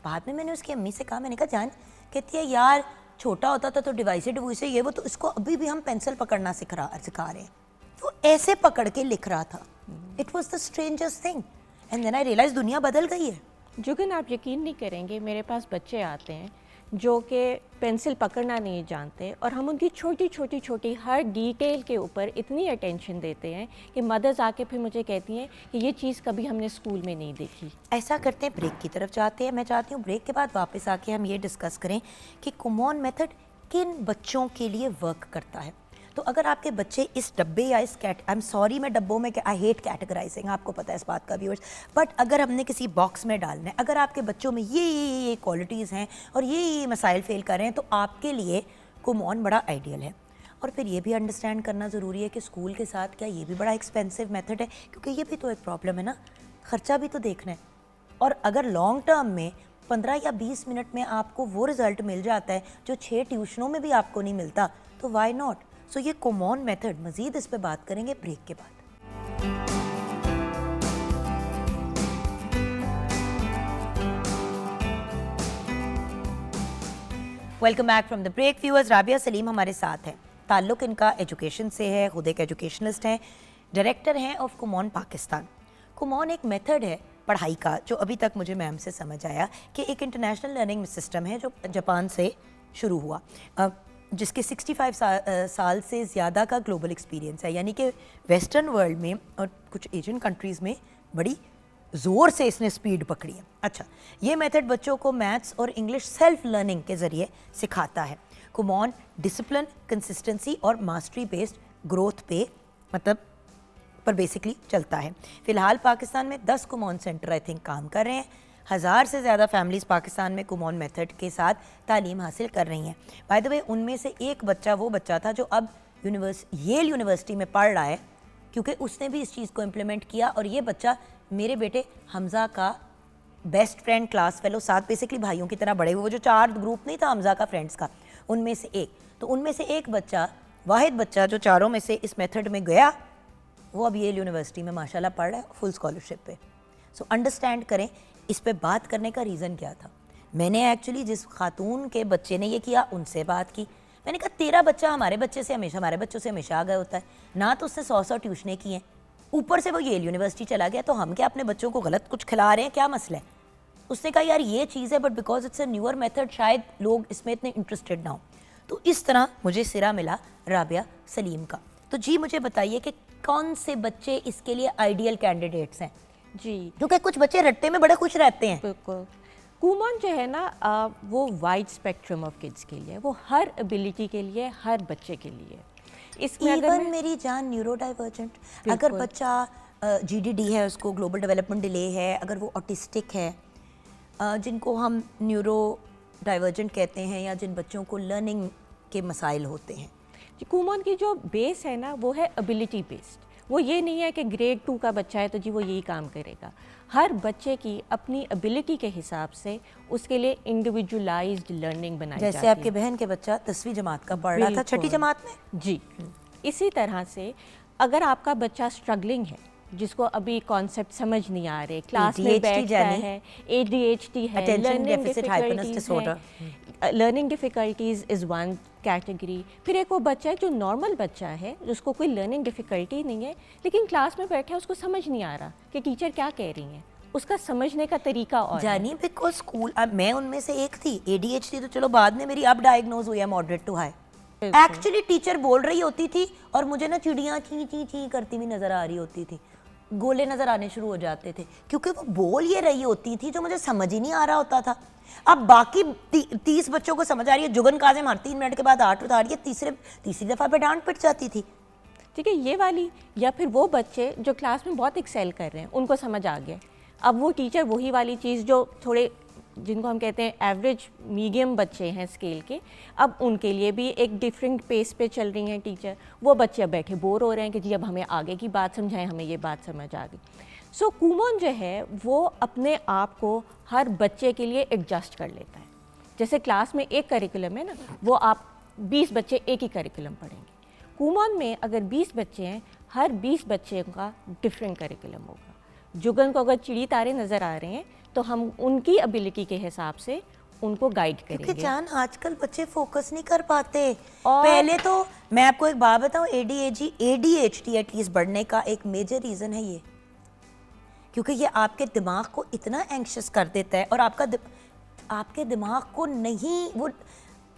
बाद में मैंने उसकी अम्मी से कहा, मैंने कहा जान, कहती है यार छोटा होता था तो डिवाइसे ये वो, तो इसको अभी भी हम पेंसिल पकड़ना सिखा रहे हैं। वो ऐसे पकड़ के लिख रहा था। It was the strangest thing and then I realize दुनिया बदल गई है। जुगन आप यकीन नहीं करेंगे, मेरे पास बच्चे आते हैं जो कि पेंसिल पकड़ना नहीं जानते और हम उनकी छोटी छोटी छोटी हर डिटेल के ऊपर इतनी अटेंशन देते हैं कि मदर्स आके फिर मुझे कहती हैं कि ये चीज़ कभी हमने स्कूल में नहीं देखी। ऐसा करते हैं, ब्रेक की तरफ जाते हैं। मैं चाहती हूँ ब्रेक के बाद वापस आके हम ये डिस्कस करें कि कुमोन मेथड किन बच्चों के लिए वर्क करता है। तो अगर आपके बच्चे इस डब्बे या इस आई एम सॉरी मैं डब्बों में, आई हेट कैटेगराइजिंग, आपको पता है इस बात का व्यूअर्स, बट अगर हमने किसी बॉक्स में डालना है, अगर आपके बच्चों में ये क्वालिटीज़ हैं और ये मसाइल फेल कर रहे हैं, तो आपके लिए कुमोन बड़ा आइडियल है। और फिर ये भी अंडरस्टैंड करना ज़रूरी है कि स्कूल के साथ क्या ये भी बड़ा एक्सपेंसिव मेथड है, क्योंकि ये भी तो एक प्रॉब्लम है ना, खर्चा भी तो देखना है। और अगर लॉन्ग टर्म में 15 या 20 मिनट में आपको वो रिज़ल्ट मिल जाता है जो 6 ट्यूशनों में भी आपको नहीं मिलता, तो वाई नॉट। सो ये कुमोन मेथड, मज़ीद इस पे बात करेंगे ब्रेक के बाद। Welcome back from the break viewers. Rabia Salim हमारे साथ हैं। ताल्लुक़ इनका एजुकेशन से है, खुद एक एजुकेशनलिस्ट हैं, डायरेक्टर हैं ऑफ कुमोन पाकिस्तान। कुमोन एक मेथड है पढ़ाई का जो अभी तक मुझे मैम से समझ आया कि एक इंटरनेशनल लर्निंग सिस्टम है जो जापान से शुरू हुआ, जिसके 65 साल से ज़्यादा का ग्लोबल एक्सपीरियंस है। यानी कि वेस्टर्न वर्ल्ड में और कुछ एशियन कंट्रीज़ में बड़ी ज़ोर से इसने स्पीड पकड़ी है। अच्छा, ये मेथड बच्चों को मैथ्स और इंग्लिश सेल्फ लर्निंग के ज़रिए सिखाता है। कुमोन डिसिप्लिन, कंसिस्टेंसी और मास्टरी बेस्ड ग्रोथ पे पर बेसिकली चलता है। फ़िलहाल पाकिस्तान में 10 कुमोन सेंटर आई थिंक काम कर रहे हैं। 1000 से ज़्यादा फैमिलीज़ पाकिस्तान में कुमोन मेथड के साथ तालीम हासिल कर रही हैं। बाय द वे उनमें से एक बच्चा वो बच्चा था जो अब येल यूनिवर्सिटी में पढ़ रहा है, क्योंकि उसने भी इस चीज़ को इम्प्लीमेंट किया। और ये बच्चा मेरे बेटे हमज़ा का बेस्ट फ्रेंड, क्लास फेलो, साथ बेसिकली भाइयों की तरह बड़े हुए, वो जो 4 ग्रुप नहीं था हमज़ा का फ्रेंड्स का, उनमें से एक। तो उनमें से एक बच्चा, वाहिद बच्चा जो चारों में से इस मेथड में गया, वो अब येल यूनिवर्सिटी में माशाल्लाह पढ़ रहा है फुल स्कॉलरशिप पे। सो अंडरस्टैंड करें इस पे बात करने का रीज़न क्या था। मैंने एक्चुअली जिस खातून के बच्चे ने ये किया उनसे बात की। मैंने कहा तेरा बच्चा हमारे बच्चे से हमेशा, हमारे बच्चों से हमेशा आ गया होता है ना, तो उसने 100 ट्यूशनें की हैं, ऊपर से वो येल यूनिवर्सिटी चला गया, तो हम क्या अपने बच्चों को गलत कुछ खिला रहे हैं, क्या मसला है? उसने कहा यार ये चीज़ है, but because it's a newer method शायद लोग इसमें इतने इंटरेस्टेड ना हो। तो इस तरह मुझे सिरा मिला राबिया सलीम का। तो जी मुझे बताइए कि कौन से बच्चे इसके लिए आइडियल कैंडिडेट्स हैं? जी, क्योंकि कुछ बच्चे रट्टे में बड़े खुश रहते हैं। बिल्कुल। कुमोन जो है ना वो वाइड स्पेक्ट्रम ऑफ किड्स के लिए, वो हर एबिलिटी के लिए, हर बच्चे के लिए। इसमें इवन मेरी जान न्यूरो डाइवर्जेंट, अगर बच्चा GDD है, उसको ग्लोबल डेवलपमेंट डिले है, अगर वो ऑटिस्टिक है, जिनको हम न्यूरो डाइवर्जेंट कहते हैं, या जिन बच्चों को लर्निंग के मसाइल होते हैं, कुमोन की जो बेस है ना वो है एबिलिटी बेस्ड। वो ये नहीं है कि ग्रेड 2 का बच्चा है तो जी वो यही काम करेगा। हर बच्चे की अपनी एबिलिटी के हिसाब से उसके लिए इंडिविजुअलाइज्ड लर्निंग बनाई जाती है। जैसे आपके बहन के बच्चा 10वीं जमात का पढ़ रहा था, छठी जमात में। जी, इसी तरह से अगर आपका बच्चा स्ट्रगलिंग है, जिसको अभी कॉन्सेप्ट समझ नहीं आ रहे, क्लास में बैठता है, ADHD है, learning difficulties is one category. फिर एक वो बच्चा है जो नॉर्मल बच्चा है, जिसको कोई लर्निंग डिफ़िकल्टी नहीं है, लेकिन क्लास में बैठा है, उसको समझ नहीं आ रहा कि टीचर क्या कह रही हैं, उसका समझने का तरीका और जानी बिकॉज स्कूल, अब मैं उनमें से एक थी। ADHD तो चलो बाद में मेरी अब डायग्नोज हुई है moderate to high. Actually teacher बोल रही होती थी और मुझे ना चिड़ियाँ ची ची ची करती हुई नजर आ रही होती थी, गोले नजर आने शुरू हो जाते थे, क्योंकि वो बोल ये रही होती थी जो मुझे समझ ही नहीं आ रहा होता था। अब बाकी 30 बच्चों को समझ आ रही है, जुगन काजिम हर 3 मिनट के बाद 8 उतार रही है, तीसरी दफा पे डांट पिट जाती थी। ठीक है, ये वाली। या फिर वो बच्चे जो क्लास में बहुत एक्सेल कर रहे हैं, उनको समझ आ गया, अब वो टीचर वही वाली चीज़ जो थोड़े, जिनको हम कहते हैं एवरेज मीडियम बच्चे हैं स्केल के, अब उनके लिए भी एक डिफरेंट पेस पे चल रही हैं टीचर। वो बच्चे अब बैठे बोर हो रहे हैं कि जी अब हमें आगे की बात समझाएं, हमें ये बात समझ आ गई। सो कुमोन जो है वो अपने आप को हर बच्चे के लिए एडजस्ट कर लेता है। जैसे क्लास में एक करिकुलम है ना, वो आप 20 बच्चे एक ही करिकुलम पढ़ेंगे। कुमोन में अगर 20 बच्चे हैं, हर 20 बच्चे का डिफरेंट करिकुलम होगा। जुगन को अगर चिड़ी तारे नज़र आ रहे हैं तो हम उनकी एबिलिटी के हिसाब से उनको गाइड करेंगे। क्योंकि जान आजकल बच्चे फोकस नहीं कर पाते। पहले तो मैं आपको एक बात बताऊं, ADHD एटलीस्ट बढ़ने का एक मेजर रीज़न है ये, क्योंकि ये आपके दिमाग को इतना एंग्शियस कर देता है और आपके दिमाग को नहीं, वो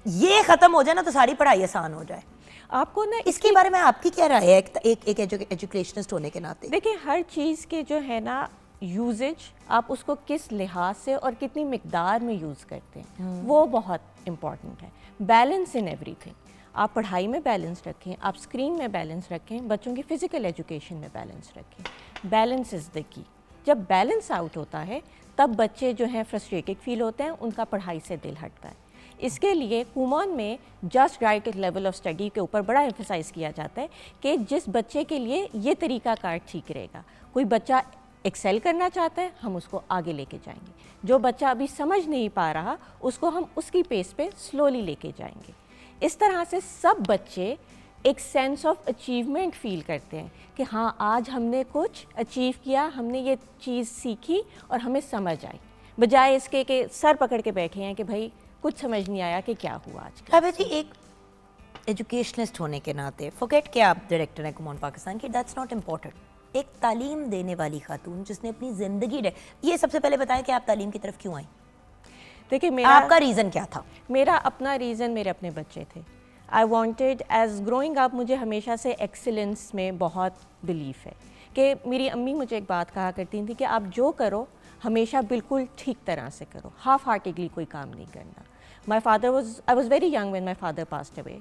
ये ख़त्म हो जाए ना तो सारी पढ़ाई आसान हो जाए। आपको ना इसके बारे में आपकी क्या राय है एक एजुकेशनिस्ट होने के नाते? देखिए, हर चीज़ के जो है ना यूजेज, आप उसको किस लिहाज से और कितनी मिकदार में यूज़ करते हैं वो बहुत इम्पॉर्टेंट है। Balance in everything. आप पढ़ाई में बैलेंस रखें, आप स्क्रीन में बैलेंस रखें, बच्चों की फ़िज़िकल एजुकेशन में बैलेंस रखें। Balance is the key. जब बैलेंस आउट होता है तब बच्चे जो हैं फ्रस्ट्रेटेड फील होते हैं, उनका पढ़ाई से दिल हटता है। इसके लिए कुमोन में just right level of study के ऊपर बड़ा एम्फसाइज़ किया जाता है कि जिस बच्चे के लिए ये तरीका कार ठीक रहेगा। कोई बच्चा एक्सेल करना चाहता है, हम उसको आगे लेके जाएंगे। जो बच्चा अभी समझ नहीं पा रहा, उसको हम उसकी पेस पे स्लोली लेके जाएंगे। इस तरह से सब बच्चे एक सेंस ऑफ अचीवमेंट फील करते हैं कि हाँ, आज हमने कुछ अचीव किया, हमने ये चीज़ सीखी और हमें समझ आई, बजाय इसके कि सर पकड़ के बैठे हैं कि भाई कुछ समझ नहीं आया कि क्या हुआ आज। काव्या जी, एक एजुकेशनिस्ट होने के नाते, फॉरगेट कि आप डायरेक्टर हैं कुमोन पाकिस्तान की, दैट्स नॉट इम्पॉर्टेंट। एक तालीम देने वाली खातून जिसने अपनी ज़िंदगी ये सबसे पहले बताया कि आप तालीम की तरफ क्यों आई? देखिए, आपका रीज़न क्या था? मेरा अपना रीज़न मेरे अपने बच्चे थे। I wanted as growing up, मुझे हमेशा से एक्सीलेंस में बहुत बिलीफ है कि मेरी अम्मी मुझे एक बात कहा करती थी कि आप जो करो हमेशा बिल्कुल ठीक तरह से करो, हाफ हार्टेडली कोई काम नहीं करना। I was very young when my father passed away.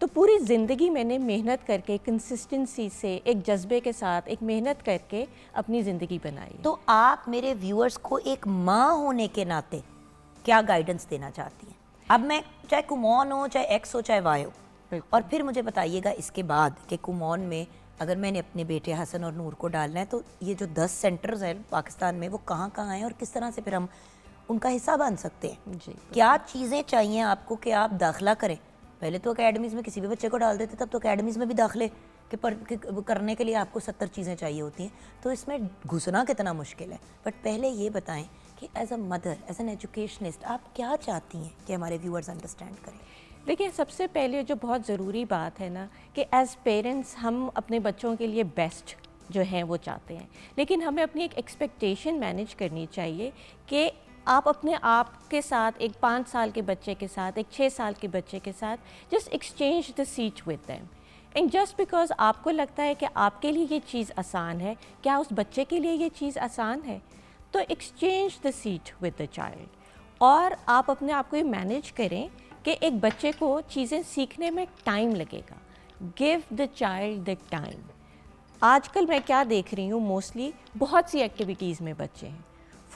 तो पूरी ज़िंदगी मैंने मेहनत करके, कंसिस्टेंसी से, एक जज्बे के साथ एक मेहनत करके अपनी ज़िंदगी बनाई। तो आप मेरे व्यूअर्स को एक माँ होने के नाते क्या गाइडेंस देना चाहती हैं? अब मैं चाहे कुमोन हो, चाहे एक्स हो, चाहे वाई हो, और फिर मुझे बताइएगा इसके बाद कि कुमोन में अगर मैंने अपने बेटे हसन और नूर को डालना है तो ये जो 10 सेंटर्स हैं पाकिस्तान में, वो कहाँ कहाँ हैं और किस तरह से फिर हम उनका हिस्सा बन सकते हैं? जी, क्या चीज़ें चाहिए आपको कि आप दाखिला करें? पहले तो अकेडमीज़ में किसी भी बच्चे को डाल देते, तब तो अकेडमीज़ में भी दाखिले करने के लिए आपको 70 चीज़ें चाहिए होती हैं, तो इसमें घुसना कितना मुश्किल है। बट पहले ये बताएं कि as a mother, as an educationist, आप क्या चाहती हैं कि हमारे व्यूअर्स अंडरस्टैंड करें? देखिए, सबसे पहले जो बहुत ज़रूरी बात है ना कि एज़ पेरेंट्स हम अपने बच्चों के लिए बेस्ट जो हैं वो चाहते हैं, लेकिन हमें अपनी एक एक्सपेक्टेशन मैनेज करनी चाहिए कि आप अपने आप के साथ, एक 5 साल के बच्चे के साथ, एक 6 साल के बच्चे के साथ just exchange the seat with them. And just because आपको लगता है कि आपके लिए ये चीज़ आसान है, क्या उस बच्चे के लिए ये चीज़ आसान है? तो exchange the seat with the child. और आप अपने आप को ये मैनेज करें कि एक बच्चे को चीज़ें सीखने में टाइम लगेगा। Give the child the time. आजकल मैं क्या देख रही हूँ, मोस्टली बहुत सी एक्टिविटीज़ में बच्चे हैं,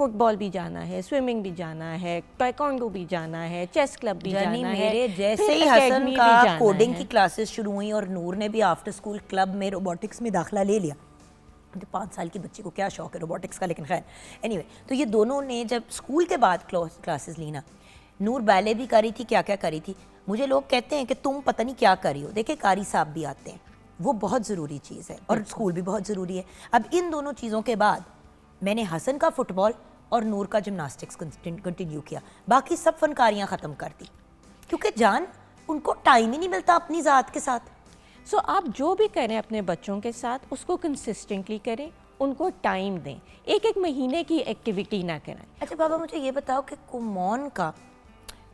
फुटबॉल भी जाना है, स्विमिंग भी जाना है, टाइकोंडो भी जाना है, चेस क्लब भी जाना है। मेरे जैसे फिर ही हसन academy का भी जाना कोडिंग है। की क्लासेस शुरू हुई और नूर ने भी आफ्टर स्कूल क्लब में रोबोटिक्स में दाखिला ले लिया। तो 5 साल की बच्ची को क्या शौक है रोबोटिक्स का, लेकिन खैर एनीवे, तो ये दोनों ने जब स्कूल के बाद क्लासेस ली ना, नूर बैले भी करी थी, क्या क्या करी थी। मुझे लोग कहते हैं कि तुम पता नहीं क्या करी हो। देखिए कारी साहब भी आते हैं, वो बहुत ज़रूरी चीज़ है, और स्कूल भी बहुत ज़रूरी है। अब इन दोनों चीज़ों के बाद मैंने हसन का फुटबॉल और नूर का जिम्नास्टिक्स कंटिन्यू किया, बाकी सब फनकारियाँ ख़त्म कर दी, क्योंकि जान उनको टाइम ही नहीं मिलता अपनी ज़ात के साथ। सो आप जो भी करें अपने बच्चों के साथ उसको कंसिस्टेंटली करें, उनको टाइम दें, एक एक महीने की एक्टिविटी ना कराएं। अच्छा बाबा, मुझे ये बताओ कि कुमॉन का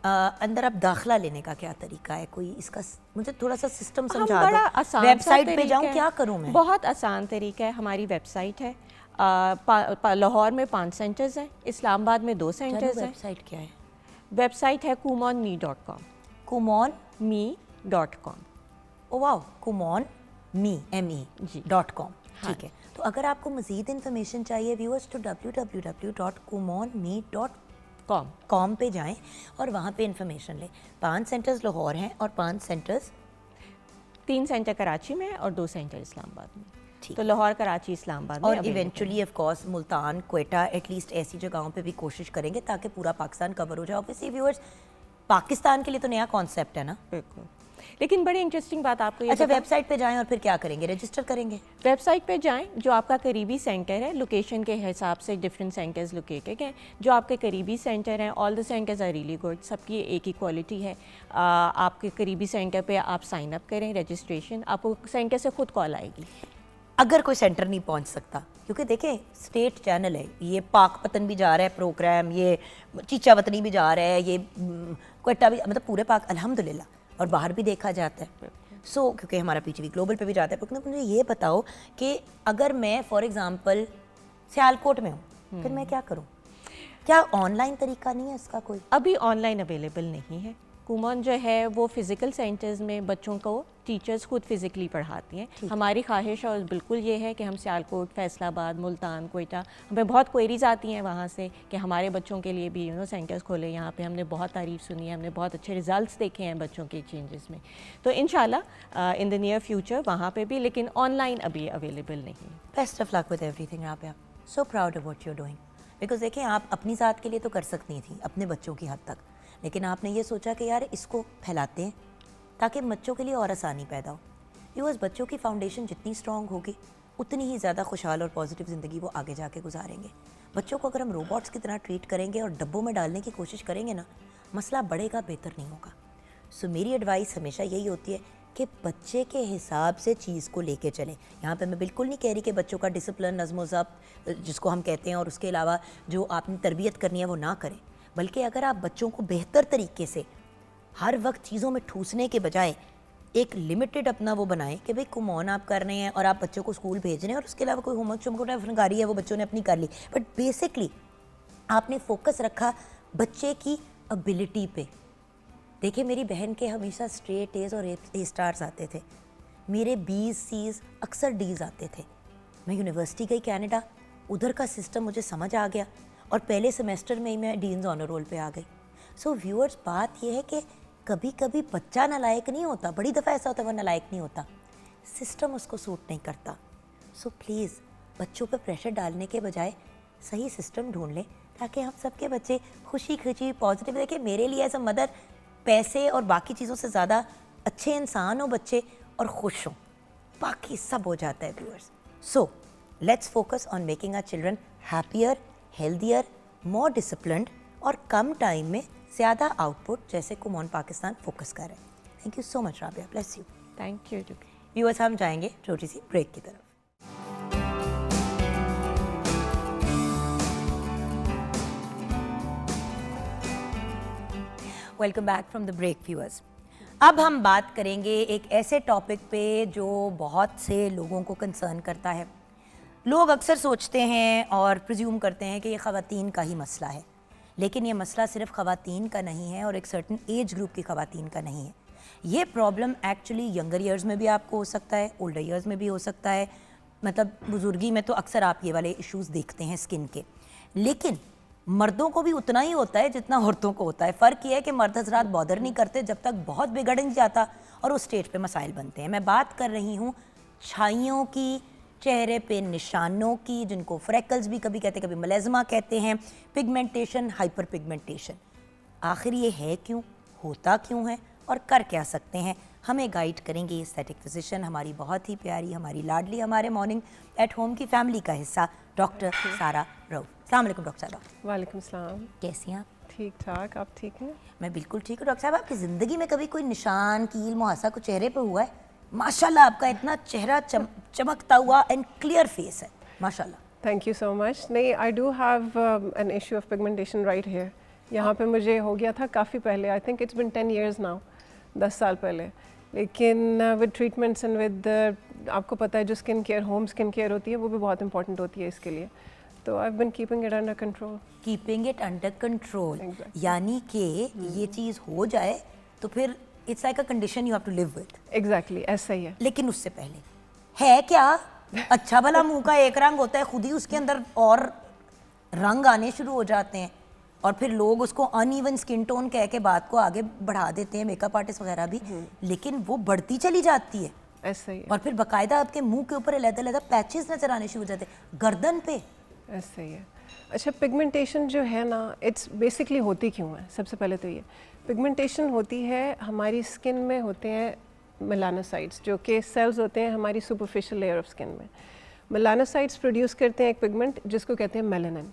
अंदर अब दाखला लेने का क्या तरीका है? कोई इसका मुझे थोड़ा सा सिस्टम समझा बड़ा दो। आसान वेबसाइट सा पे जाऊँ, तरीका क्या है। करूँ मैं? बहुत आसान तरीका है, हमारी वेबसाइट है। लाहौर में 5 सेंटर्स हैं, इस्लामाबाद में 2 सेंटर्स हैं। वेबसाइट क्या है? वेबसाइट है kumonme.com। kumonme.com। Oh wow, kumonme जी। .com। हाँ। ठीक है, तो अगर आपको मज़ीद इन्फॉर्मेशन चाहिए व्यूअर्स तो www.kumonme.com पे जाएं और वहाँ पे इन्फॉर्मेशन लें। 5 सेंटर्स लाहौर हैं और 5 सेंटर्स 3 सेंटर कराची में और 2 सेंटर इस्लामाबाद में। ठीक तो लाहौर, कराची, इस्लामाबाद में और available eventually of course Multan, Quetta, at least ऐसी जगहों पे भी कोशिश करेंगे ताकि पूरा पाकिस्तान कवर हो जाए। ऑब्वियसली व्यूअर्स, पाकिस्तान के लिए तो नया कॉन्सेप्ट है ना। बिल्कुल। लेकिन बड़ी इंटरेस्टिंग बात आपको ये अच्छा, बताऊं? वेबसाइट पे जाएं और फिर क्या करेंगे? रजिस्टर करेंगे? वेबसाइट पे जाएं, जो आपका करीबी सेंटर है, लोकेशन के हिसाब से डिफरेंट सेंटर्स लोकेटेड हैं। जो आपके करीबी सेंटर हैं, all the centres are really good, सबकी एक ही क्वालिटी है। आपके करीबी सेंटर पे आप साइन अप करें, रजिस्ट्रेशन, आपको सेंटर से खुद कॉल आएगी। अगर कोई सेंटर नहीं पहुंच सकता, क्योंकि देखें स्टेट चैनल है, ये पाक पतन भी जा रहा है प्रोग्राम, ये चीचा वतनी भी जा रहा है, ये क्वेटा भी, मतलब पूरे पाक अल्हम्दुलिल्लाह, और बाहर भी देखा जाता है। सो क्योंकि हमारा पीटीवी ग्लोबल पे भी जाता है। पर मुझे ये बताओ कि अगर मैं फॉर एग्जांपल सियालकोट में हूँ, फिर मैं क्या करूँ? क्या ऑनलाइन तरीका नहीं है इसका कोई? अभी ऑनलाइन अवेलेबल नहीं है। कुमॉन जो है वो फिज़िकल सेंटर्स में बच्चों को टीचर्स खुद फिज़िकली पढ़ाती हैं। हमारी ख्वाहिश और बिल्कुल ये है कि हम सियालकोट, फैसलाबाद, मुल्तान, क्वेटा, हमें बहुत क्वेरीज आती हैं वहाँ से कि हमारे बच्चों के लिए भी सेंटर्स खोले यहाँ पे। हमने बहुत तारीफ़ सुनी है, हमने बहुत अच्छे रिजल्ट्स देखे हैं बच्चों के चेंजेस में। तो इंशाल्लाह इन द नियर फ्यूचर वहाँ पे भी, लेकिन ऑनलाइन अभी अवेलेबल नहीं है। Best of luck with everything Rabia, so proud of what you are doing. Because देखें, आप अपनी ज़ात के लिए तो कर सकती थी, अपने बच्चों की हद तक, लेकिन आपने ये सोचा कि यार इसको फैलाते हैं ताकि बच्चों के लिए और आसानी पैदा हो। व्यूअर्स, बच्चों की फाउंडेशन जितनी स्ट्रॉन्ग होगी उतनी ही ज़्यादा खुशहाल और पॉजिटिव ज़िंदगी वो आगे जाके गुजारेंगे। बच्चों को अगर हम रोबोट्स की तरह ट्रीट करेंगे और डब्बों में डालने की कोशिश करेंगे ना, मसला बढ़ेगा, बेहतर नहीं होगा। सो मेरी एडवाइस हमेशा यही होती है कि बच्चे के हिसाब से चीज़ को लेके चलें। यहाँ पे मैं बिल्कुल नहीं कह रही कि बच्चों का डिसिप्लिन, नज़्म व ज़ब्त जिसको हम कहते हैं, और उसके अलावा जो आपने तरबियत करनी है वो ना करें, बल्कि अगर आप बच्चों को बेहतर तरीके से हर वक्त चीज़ों में ठूसने के बजाय एक लिमिटेड अपना वो बनाएं कि भाई कुमॉन आप कर रहे हैं और आप बच्चों को स्कूल भेज रहे हैं, और उसके अलावा कोई होमवर्क शोमवर्क फनकारी है वो बच्चों ने अपनी कर ली, बट बेसिकली आपने फोकस रखा बच्चे की एबिलिटी पे। देखिए, मेरी बहन के हमेशा स्ट्रेट एज और ए स्टार्स आते थे, मेरे बीज सीज अक्सर डीज आते थे। मैं यूनिवर्सिटी गई कनाडा, उधर का सिस्टम मुझे समझ आ गया और पहले सेमेस्टर में ही मैं डीन्स ऑनर रोल पे आ गई। सो व्यूअर्स, बात यह है कि कभी कभी बच्चा नालायक नहीं होता, बड़ी दफ़ा ऐसा होता है वह नालायक नहीं होता, सिस्टम उसको सूट नहीं करता। सो प्लीज़ बच्चों पे प्रेशर डालने के बजाय सही सिस्टम ढूंढ लें ताकि हम सबके बच्चे खुशी खुशी पॉजिटिव। देखिए, मेरे लिए एज अ मदर पैसे और बाकी चीज़ों से ज़्यादा अच्छे इंसान हो बच्चे और खुश हों, बाकी सब हो जाता है viewers. So let's focus on making our children happier, healthier, more disciplined और कम टाइम में ज़्यादा आउटपुट, जैसे कुमॉन पाकिस्तान फोकस कर रहे हैं। Thank you so much Rabia, bless you. Thank you. Viewers, हम जाएंगे छोटी सी ब्रेक की तरफ। Welcome back from the break viewers. अब हम बात करेंगे एक ऐसे टॉपिक पे जो बहुत से लोगों को कंसर्न करता है। लोग अक्सर सोचते हैं और प्रिज्यूम करते हैं कि ये ख़वातीन का ही मसला है, लेकिन ये मसला सिर्फ ख़वातीन का नहीं है और एक सर्टन एज ग्रुप की ख़वातीन का नहीं है। ये प्रॉब्लम एक्चुअली यंगर ईयर्स में भी आपको हो सकता है, ओल्डर ईयर्स में भी हो सकता है, मतलब बुजुर्गी में तो अक्सर आप ये वाले इश्यूज़ देखते हैं स्किन के। लेकिन मर्दों को भी उतना ही होता है जितना औरतों को होता है। फ़र्क ये है कि मर्द हजरात बॉदर नहीं करते जब तक बहुत बिगड़ नहीं जाता और उस स्टेज पे मसाइल बनते हैं। मैं बात कर रही हूँ छाइयों की, चेहरे पे निशानों की, जिनको फ्रेकल्स भी कभी कहते हैं, कभी मलेज़मा कहते हैं, पिगमेंटेशन, हाइपर पिगमेंटेशन। आखिर ये है क्यों, होता क्यों है और कर क्या सकते हैं, हमें गाइड करेंगे एस्थेटिक फिजिशियन, हमारी बहुत ही प्यारी, हमारी लाडली, हमारे मॉर्निंग एट होम की फैमिली का हिस्सा, डॉक्टर सारा रऊफ। अस्सलाम वालेकुम डॉक्टर साहब। वालेकुम सलाम। कैसी हैं आप? ठीक ठाक, आप ठीक हैं? मैं बिल्कुल ठीक हूँ। डॉक्टर साहब, आपकी ज़िंदगी में कभी कोई निशान, कील, मुहासा कुछ चेहरे पे हुआ है? माशाल्लाह आपका इतना चेहरा चमकता हुआ एंड क्लियर फेस है, माशाल्लाह। Thank you so much. नहीं, I do have an issue of pigmentation right here. यहाँ पे मुझे हो गया था काफ़ी पहले, I think it's been 10 years now, 10 साल पहले। लेकिन विद ट्रीटमेंट्स एंड विद आपको पता है जो skin care, home skin care होती है, वो भी बहुत इंपॉर्टेंट होती है इसके लिए। तो I have been keeping it under control. Keeping it under control, Exactly. यानी कि ये चीज़ हो जाए तो फिर it's like a condition you have to live with. Exactly ऐसा ही है। लेकिन उससे पहले है क्या, अच्छा भला मुंह का एक रंग होता है, खुद ही उसके अंदर और रंग आने शुरू हो जाते हैं और फिर लोग उसको अनइवन स्किन टोन कह के बात को आगे बढ़ा देते हैं, मेकअप आर्टिस्ट वगैरह भी, लेकिन वो बढ़ती चली जाती है ऐसा ही है। और फिर बाकायदा आपके मुंह के ऊपर अलग-अलग पैचेस नजर आने शुरू हो जाते हैं, गर्दन पे। ऐसा ही है। अच्छा, पिगमेंटेशन जो है ना, इट्स बेसिकली होती क्यों है? सबसे पहले तो ये पिगमेंटेशन होती है, हमारी स्किन में होते हैं मेलानोसाइट्स, जो कि सेल्स होते हैं हमारी सुपरफिशियल लेयर ऑफ स्किन में। मेलानोसाइट्स प्रोड्यूस करते हैं एक पिगमेंट जिसको कहते हैं मेलानिन।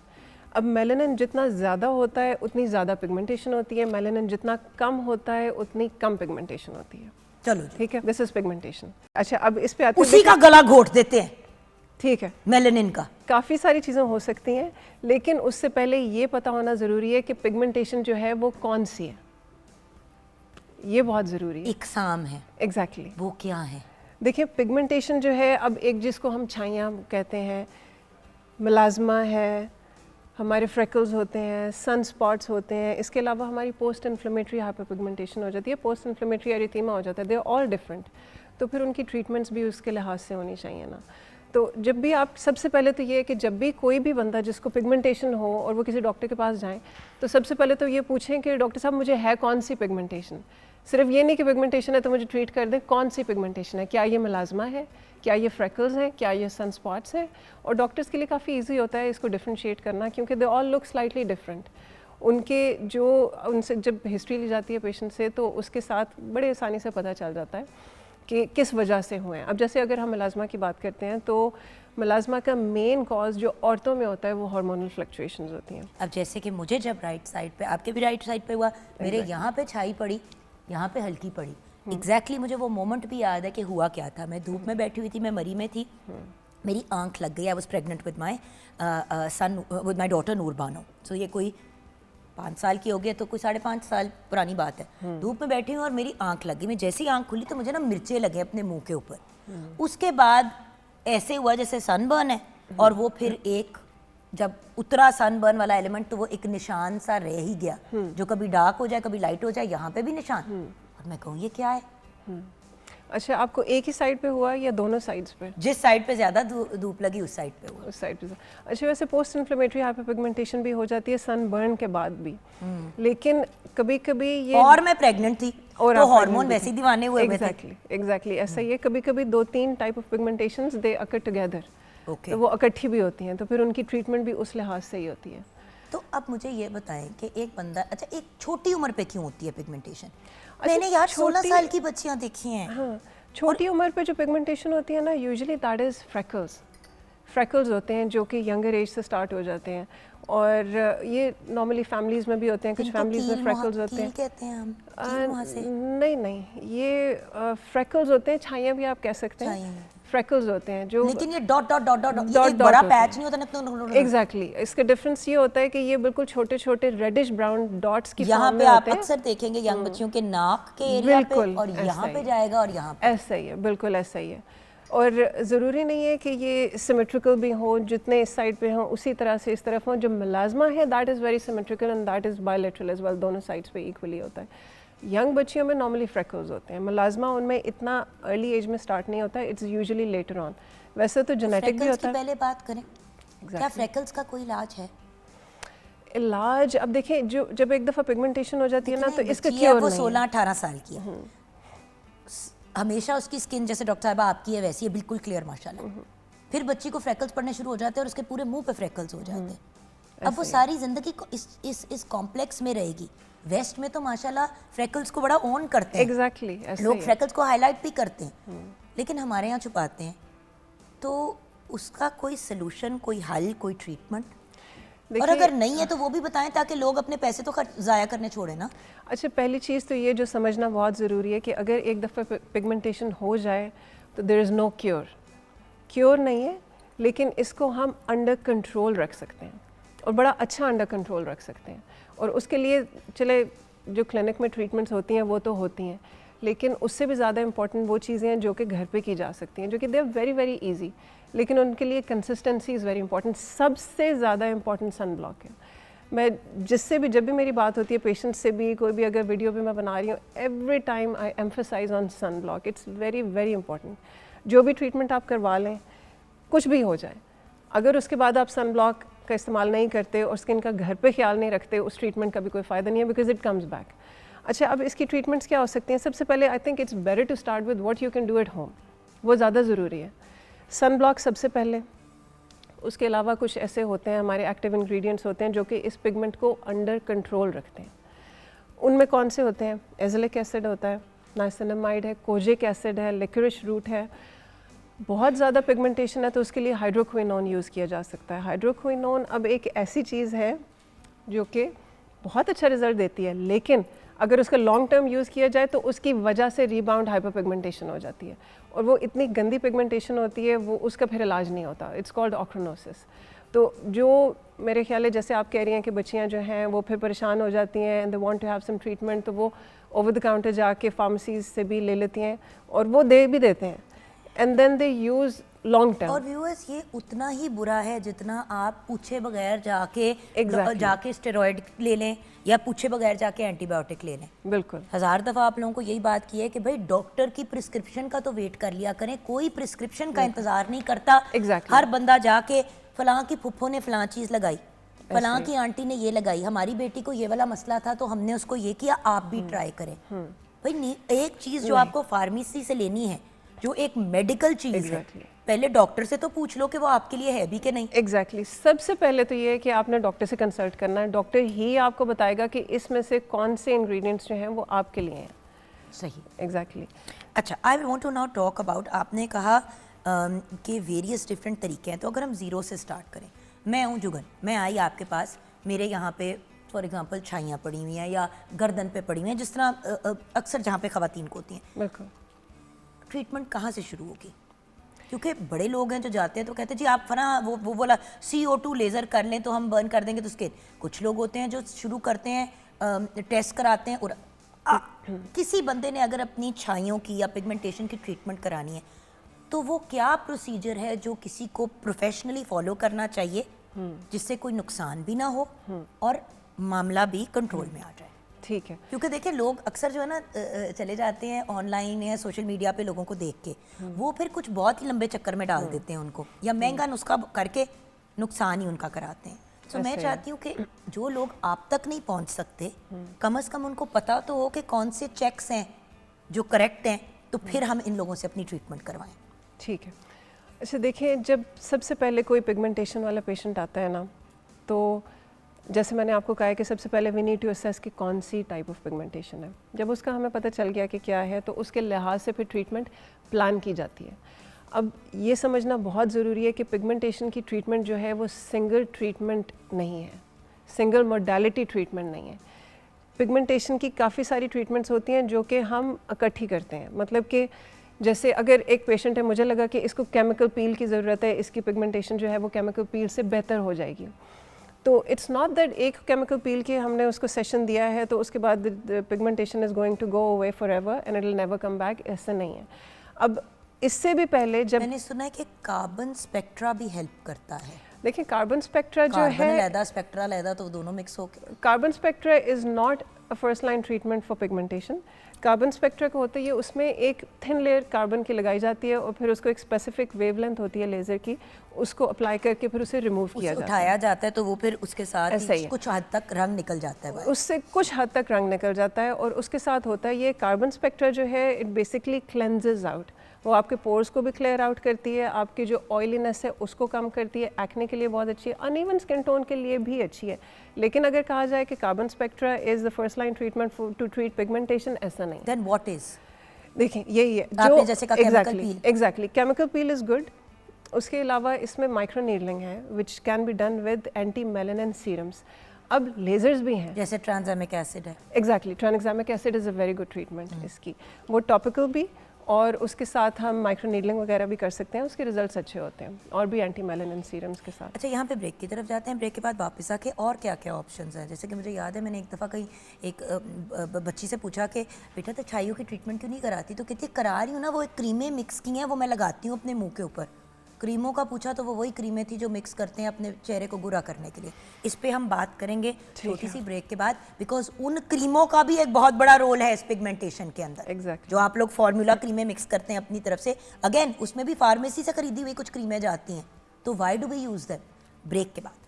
अब मेलानिन जितना ज़्यादा होता है उतनी ज़्यादा पिगमेंटेशन होती है, मेलानिन जितना कम होता है उतनी कम पिगमेंटेशन होती है। चलो जी, ठीक है, दिस इज पिगमेंटेशन। अच्छा, अब इस पे आते हैं। उसी का गला घोट देते हैं, ठीक है, मेलानिन का। काफ़ी सारी चीज़ें हो सकती हैं, लेकिन उससे पहले ये पता होना ज़रूरी है कि पिगमेंटेशन जो है वो कौन सी है, ये बहुत ज़रूरी है। इकसाम है, एग्जैक्टली वो क्या है? देखिए, पिगमेंटेशन जो है, अब एक जिसको हम छाइयाँ कहते हैं, मेलाज़मा है, हमारे फ्रेकल्स होते हैं, सन स्पॉट्स होते हैं, इसके अलावा हमारी पोस्ट इन्फ्लेमेटरी हाइपर पिगमेंटेशन हो जाती है, पोस्ट इन्फ्लेमेटरी एरिथीमा हो जाता है। They are all different. तो फिर उनकी ट्रीटमेंट्स भी उसके लिहाज से होनी चाहिए ना। तो जब भी आप, सबसे पहले तो ये है कि जब भी कोई भी बंदा जिसको पिगमेंटेशन हो और वो किसी डॉक्टर के पास जाएं, तो सबसे पहले तो ये पूछें कि डॉक्टर साहब मुझे है कौन सी पिगमेंटेशन। सिर्फ ये नहीं कि पिगमेंटेशन है तो मुझे ट्रीट कर दें, कौन सी पिगमेंटेशन है, क्या ये मेलाज़मा है, क्या ये फ्रेकल्स हैं, क्या ये सन स्पॉट्स हैं। और डॉक्टर्स के लिए काफ़ी ईजी होता है इसको डिफ्रेंशिएट करना, क्योंकि they all look slightly different. उनके जो, उनसे जब हिस्ट्री ली जाती है पेशेंट से, तो उसके साथ बड़े आसानी से पता चल जाता है कि किस वजह से हुए हैं। अब जैसे अगर हम मेलाज़मा की बात करते हैं, तो मेलाज़मा का मेन कॉज जो औरतों में होता है वो हार्मोनल फ्लक्चुएशंस होती हैं। अब जैसे कि मुझे जब राइट साइड पे, आपके भी राइट साइड पे हुआ, मेरे यहाँ पे छाई पड़ी, यहाँ पे हल्की पड़ी। एग्जैक्टली मुझे वो मोमेंट भी याद है कि हुआ क्या था। मैं धूप में बैठी हुई थी, मैं मरी में थी, मेरी आंख लग गई। I was pregnant with my son, with my daughter Noor Bano. So ये कोई 5 साल की हो गई, तो कोई 5.5 साल पुरानी बात है। धूप में बैठी हूँ और मेरी आंख लग गई। मैं जैसे ही आंख खुली तो मुझे ना मिर्चे लगे अपने मुंह के ऊपर। उसके बाद ऐसे हुआ जैसे सनबर्न है, और वो फिर एक जब उतरा सनबर्न वाला एलिमेंट, तो वो एक निशान सा रह ही गया, जो कभी डार्क हो जाए कभी लाइट हो जाए, यहाँ पे भी निशान। और मैं कहूँ ये क्या है? अच्छा, आपको एक ही साइड पे हुआ या दोनों साइड्स पे? जिस साइड पे ज्यादा धूप लगी उस साइड पे हुआ। उस साइड पे। अच्छा, वैसे पोस्ट इन्फ्लेमेटरी हाइपरपिगमेंटेशन भी हो जाती है सन बर्न के बाद भी, लेकिन कभी कभी ये, और मैं प्रेग्नेंट थी और तो हार्मोन वैसे ही दीवाने हुए थे। एग्जैक्टली ऐसा ही है। कभी कभी 2-3 type of pigmentations they occur together, okay. तो वो इकट्ठी भी होती हैं, तो फिर उनकी ट्रीटमेंट भी उस लिहाज से ही होती है। तो अब मुझे ये बताएं कि एक बंदा, अच्छा एक छोटी उम्र पे क्यों होती है पिगमेंटेशन? मैंने यार 16 साल की बच्चियां देखी हैं। हाँ, छोटी उम्र पे जो पिगमेंटेशन होती है ना, यूजुअली दैट इज़ फ्रेकल्स होते हैं, जो कि यंगर एज से स्टार्ट हो जाते हैं। और ये नॉर्मली फैमिलीज़ में भी होते हैं, कुछ फैमिलीज़ में फ्रेकल्स होते हैं। कहते हैं हम कील मुहासे। नहीं, ये फ्रेकल्स होते हैं, छाइयाँ भी आप कह सकते हैं, फ्रेकल्स होते हैं जो, लेकिन ये dot dot dot dot dot एक बड़ा डॉट पैच नहीं होता ना। एग्जैक्टली इसका डिफरेंस ये होता है कि ये बिल्कुल छोटे छोटे रेडिश ब्राउन डॉट्स की यहाँ फॉर्म पे में आप होते हैं। अक्सर देखेंगे यंग बच्चियों के नाक के एरिया पे, बिल्कुल और ऐसा यहाँ ही पे है। जाएगा और यहाँ पे। ऐसा ही है, बिल्कुल ऐसा ही है। और ज़रूरी नहीं है कि ये सिमेट्रिकल भी हो, जितने इस साइड पे हों उसी तरह से इस तरफ हों। जो मेलाज़मा है that is very symmetrical and that is bilateral as well, दोनों साइड्स पे इक्वली होता है। यंग बच्चियों में नॉर्मली फ्रेकल्स होते हैं, मेलाज़मा उनमें इतना अर्ली एज में स्टार्ट नहीं होता है, इट्स यूजुअली लेटर ऑन। वैसे तो जेनेटिक भी होता है। पहले बात करें, क्या फ्रेकल्स का कोई इलाज है? इलाज अब देखें, जो जब एक दफ़ा पिगमेंटेशन हो जाती है ना, तो इसका बच्ची है, क्योर वो नहीं है। 16-18 साल की है, हमेशा उसकी स्किन जैसे डॉक्टर साहब आपकी है वैसी है, बिल्कुल क्लियर माशाल्लाह। फिर बच्ची को फ्रैकल्स पड़ने शुरू हो जाते हैं और उसके पूरे मुंह पे फ्रैकल्स हो जाते हैं। अब वो सारी जिंदगी को इस कॉम्प्लेक्स में रहेगी। वेस्ट में तो माशाल्लाह फ्रैकल्स को बड़ा ऑन करते हैं, एग्जैक्टली लोग फ्रैकल्स को हाईलाइट भी करते हैं, लेकिन हमारे यहाँ छुपाते हैं। तो उसका कोई सलूशन, कोई हल, कोई ट्रीटमेंट? और अगर नहीं है तो वो भी बताएं ताकि लोग अपने पैसे तो ज़ाया करने छोड़े ना। अच्छा, पहली चीज़ तो ये जो समझना बहुत ज़रूरी है कि अगर एक दफ़ा पिगमेंटेशन हो जाए तो देयर इज़ नो क्योर नहीं है, लेकिन इसको हम अंडर कंट्रोल रख सकते हैं और बड़ा अच्छा अंडर कंट्रोल रख सकते हैं। और उसके लिए चले जो क्लिनिक में ट्रीटमेंट्स होती हैं वो तो होती हैं, लेकिन उससे भी ज़्यादा इंपॉर्टेंट वो चीज़ें हैं जो कि घर पे की जा सकती हैं, जो कि they are very very easy, लेकिन उनके लिए कंसिस्टेंसी इज़ वेरी इंपॉर्टेंट। सबसे ज़्यादा इंपॉर्टेंट सन ब्लॉक है। मैं जिससे भी, जब भी मेरी बात होती है पेशेंट से भी, कोई भी अगर वीडियो भी मैं बना रही हूँ, every time I emphasise on sunblock. It's very very important. जो भी ट्रीटमेंट आप करवा लें, कुछ भी हो जाए, अगर उसके बाद आप सन ब्लॉक का इस्तेमाल नहीं करते और स्किन का घर पे ख्याल नहीं रखते, उस ट्रीटमेंट का भी कोई फ़ायदा नहीं है, बिकॉज इट कम्स बैक। अच्छा, अब इसकी ट्रीटमेंट्स क्या हो सकती हैं? सबसे पहले I think it's better to start with what you can do at home. वो ज़्यादा ज़रूरी है। सन ब्लॉक सबसे पहले, उसके अलावा कुछ ऐसे होते हैं हमारे एक्टिव इंग्रेडिएंट्स होते हैं जो कि इस पिगमेंट को अंडर कंट्रोल रखते हैं। उनमें कौन से होते हैं? एज़िलिक एसिड होता है, नाइसिनामाइड है, कोजिक एसिड है, लिक्रिश रूट है। बहुत ज़्यादा पिगमेंटेशन है तो उसके लिए हाइड्रोक्विनोन यूज़ किया जा सकता है। हाइड्रोक्विनोन अब एक ऐसी चीज़ है जो कि बहुत अच्छा रिजल्ट देती है, लेकिन अगर उसका लॉन्ग टर्म यूज़ किया जाए तो उसकी वजह से रीबाउंड हाइपरपिगमेंटेशन हो जाती है और वो इतनी गंदी पिगमेंटेशन होती है, वो उसका फिर इलाज नहीं होता। It's called ochronosis. तो जो मेरे ख्याल है, जैसे आप कह रही हैं कि बच्चियां जो हैं वो फिर परेशान हो जाती हैं and they want to have some treatment, तो वो ओवर द काउंटर जाके फार्मेसीज से भी ले लेती हैं और वो दे भी देते हैं, and then they use long term. और व्यूअर्स, ये उतना ही बुरा है जितना आप पूछे बगैर जाके जाके स्टेरॉइड ले लें या पूछे बगैर जाके एंटीबायोटिक ले लें। बिल्कुल। 1000 दफ़ा आप लोगों को यही बात की है कि भाई डॉक्टर की प्रिस्क्रिप्शन का तो वेट कर लिया करें, कोई प्रिस्क्रिप्शन का इंतज़ार नहीं करता। हर बंदा जाके फलां की फुफ्फो ने फलां चीज़ लगाई, फलां की आंटी ने ये लगाई, हमारी बेटी को ये वाला मसला था तो हमने उसको ये किया, आप भी ट्राई करें। भाई एक चीज़ जो आपको फार्मेसी से लेनी है, जो एक मेडिकल चीज़ है, पहले डॉक्टर से तो पूछ लो कि वो आपके लिए है भी कि नहीं। एग्जैक्टली। सबसे पहले तो ये है कि आपने डॉक्टर से कंसल्ट करना है। डॉक्टर ही आपको बताएगा कि इसमें से कौन से इंग्रेडिएंट्स जो हैं वो आपके लिए हैं। सही, एग्जैक्टली। अच्छा, I want to now talk about, आपने कहा कि वेरियस डिफरेंट तरीके हैं, तो अगर हम ज़ीरो से स्टार्ट करें, मैं हूँ जुगन, मैं आई आपके पास, मेरे यहाँ पे फॉर एग्जांपल छाइयाँ पड़ी हुई हैं या गर्दन पे पड़ी हुई हैं, जिस तरह अक्सर जहाँ पे ख़वातीन को होती हैं। बिल्कुल। ट्रीटमेंट कहाँ से शुरू होगी? क्योंकि बड़े लोग हैं जो जाते हैं तो कहते हैं जी आप फना वो बोला CO2 लेज़र कर लें तो हम बर्न कर देंगे तो स्किन। कुछ लोग होते हैं जो शुरू करते हैं, टेस्ट कराते हैं, और किसी बंदे ने अगर अपनी छाइयों की या पिगमेंटेशन की ट्रीटमेंट करानी है तो वो क्या प्रोसीजर है जो किसी को प्रोफेशनली फॉलो करना चाहिए जिससे कोई नुकसान भी ना हो और मामला भी कंट्रोल में आ जाए? ठीक है। क्योंकि देखिए लोग अक्सर जो है ना चले जाते हैं ऑनलाइन या सोशल मीडिया पे लोगों को देख के, वो फिर कुछ बहुत ही लंबे चक्कर में डाल देते हैं उनको, या महंगा नुस्खा करके नुकसान ही उनका कराते हैं। तो मैं चाहती हूँ कि जो लोग आप तक नहीं पहुँच सकते, कम से कम उनको पता तो हो कि कौन से चेक्स हैं जो करेक्ट हैं, तो फिर हम इन लोगों से अपनी ट्रीटमेंट करवाएं। ठीक है। अच्छा देखिए, जब सबसे पहले कोई पिगमेंटेशन वाला पेशेंट आता है ना, तो जैसे मैंने आपको कहा है कि सबसे पहले वी नीड टू असेस कि कौन सी टाइप ऑफ पिगमेंटेशन है। जब उसका हमें पता चल गया कि क्या है, तो उसके लिहाज से फिर ट्रीटमेंट प्लान की जाती है। अब ये समझना बहुत ज़रूरी है कि पिगमेंटेशन की ट्रीटमेंट जो है वो सिंगल ट्रीटमेंट नहीं है, सिंगल मोडालिटी ट्रीटमेंट नहीं है। पिगमेंटेशन की काफ़ी सारी ट्रीटमेंट्स होती हैं जो कि हम इकट्ठी करते हैं। मतलब कि जैसे अगर एक पेशेंट है, मुझे लगा कि इसको केमिकल पील की ज़रूरत है, इसकी पिगमेंटेशन जो है वो केमिकल पील से बेहतर हो जाएगी, तो इट्स नॉट दैट एक केमिकल पील के हमने उसको सेशन दिया है तो उसके बाद pigmentation is going to go away forever and it will never come back. ऐसा नहीं है। अब इससे भी पहले जब मैंने सुना है कि कार्बन स्पेक्ट्रा भी हेल्प करता है। देखिए, कार्बन स्पेक्ट्रा जो है, लैदा स्पेक्ट्रा लैदा, तो दोनों मिक्स होकर carbon spectra is not a a first line treatment for pigmentation. Carbon spectra का होता है ये, उसमें एक थिन लेयर कार्बन की लगाई जाती है और फिर उसको एक स्पेसिफिक वेवलेंथ होती है लेज़र की, उसको अप्लाई करके फिर उसे रिमूव किया जाता है, उठाया जाता है, तो वो फिर उसके साथ ऐसा ही ही है। कुछ हद तक रंग निकल जाता है। उससे कुछ हद तक रंग निकल जाता है। और उसके साथ होता है ये कार्बन स्पेक्ट्रा जो है, इट बेसिकली क्लेंजेस आउट, वो आपके पोर्स को भी क्लियर आउट करती है, आपकी जो ऑयलीनेस है उसको कम करती है, एक्ने के लिए बहुत अच्छी है, अनइवन स्किन टोन के लिए भी अच्छी है। लेकिन अगर कहा जाए कि carbon spectra is the first line treatment to treat pigmentation, ऐसा नहीं। Then what is? देखिए यही है आपने जैसे कहा chemical peel। Exactly chemical peel is good. उसके अलावा इसमें माइक्रो नीडलिंग है which can be done with anti melanin serums. अब लेजर्स भी हैं, जैसे ट्रांसएमिक एसिड है। Exactly tranexamic acid is a very good treatment इसकी, वो टॉपिकल भी, और उसके साथ हम माइक्रो नीडलिंग वगैरह भी कर सकते हैं, उसके रिजल्ट्स अच्छे होते हैं, और भी एंटी मेलानिन सीरम्स के साथ। अच्छा, यहाँ पे ब्रेक की तरफ जाते हैं। ब्रेक के बाद वापस आके और क्या क्या ऑप्शंस हैं? जैसे कि मुझे याद है मैंने एक दफ़ा कहीं एक बच्ची से पूछा कि बेटा तो छाइयों की ट्रीटमेंट क्यों नहीं कराती? तो कहती करा रही हूँ ना, वो एक क्रीमें मिक्स की हैं, वो मैं लगाती हूँ अपने मुंह के ऊपर। क्रीमों का पूछा तो वो वही क्रीमें थी जो मिक्स करते हैं अपने चेहरे को गोरा करने के लिए। इस पे हम बात करेंगे छोटी सी ब्रेक के बाद, बिकॉज उन क्रीमों का भी एक बहुत बड़ा रोल है इस पिगमेंटेशन के अंदर। Exactly. जो आप लोग फार्मूला क्रीमें मिक्स करते हैं अपनी तरफ से, अगेन उसमें भी फार्मेसी से खरीदी हुई कुछ क्रीमें जाती हैं, तो why do we use that? Break के बाद।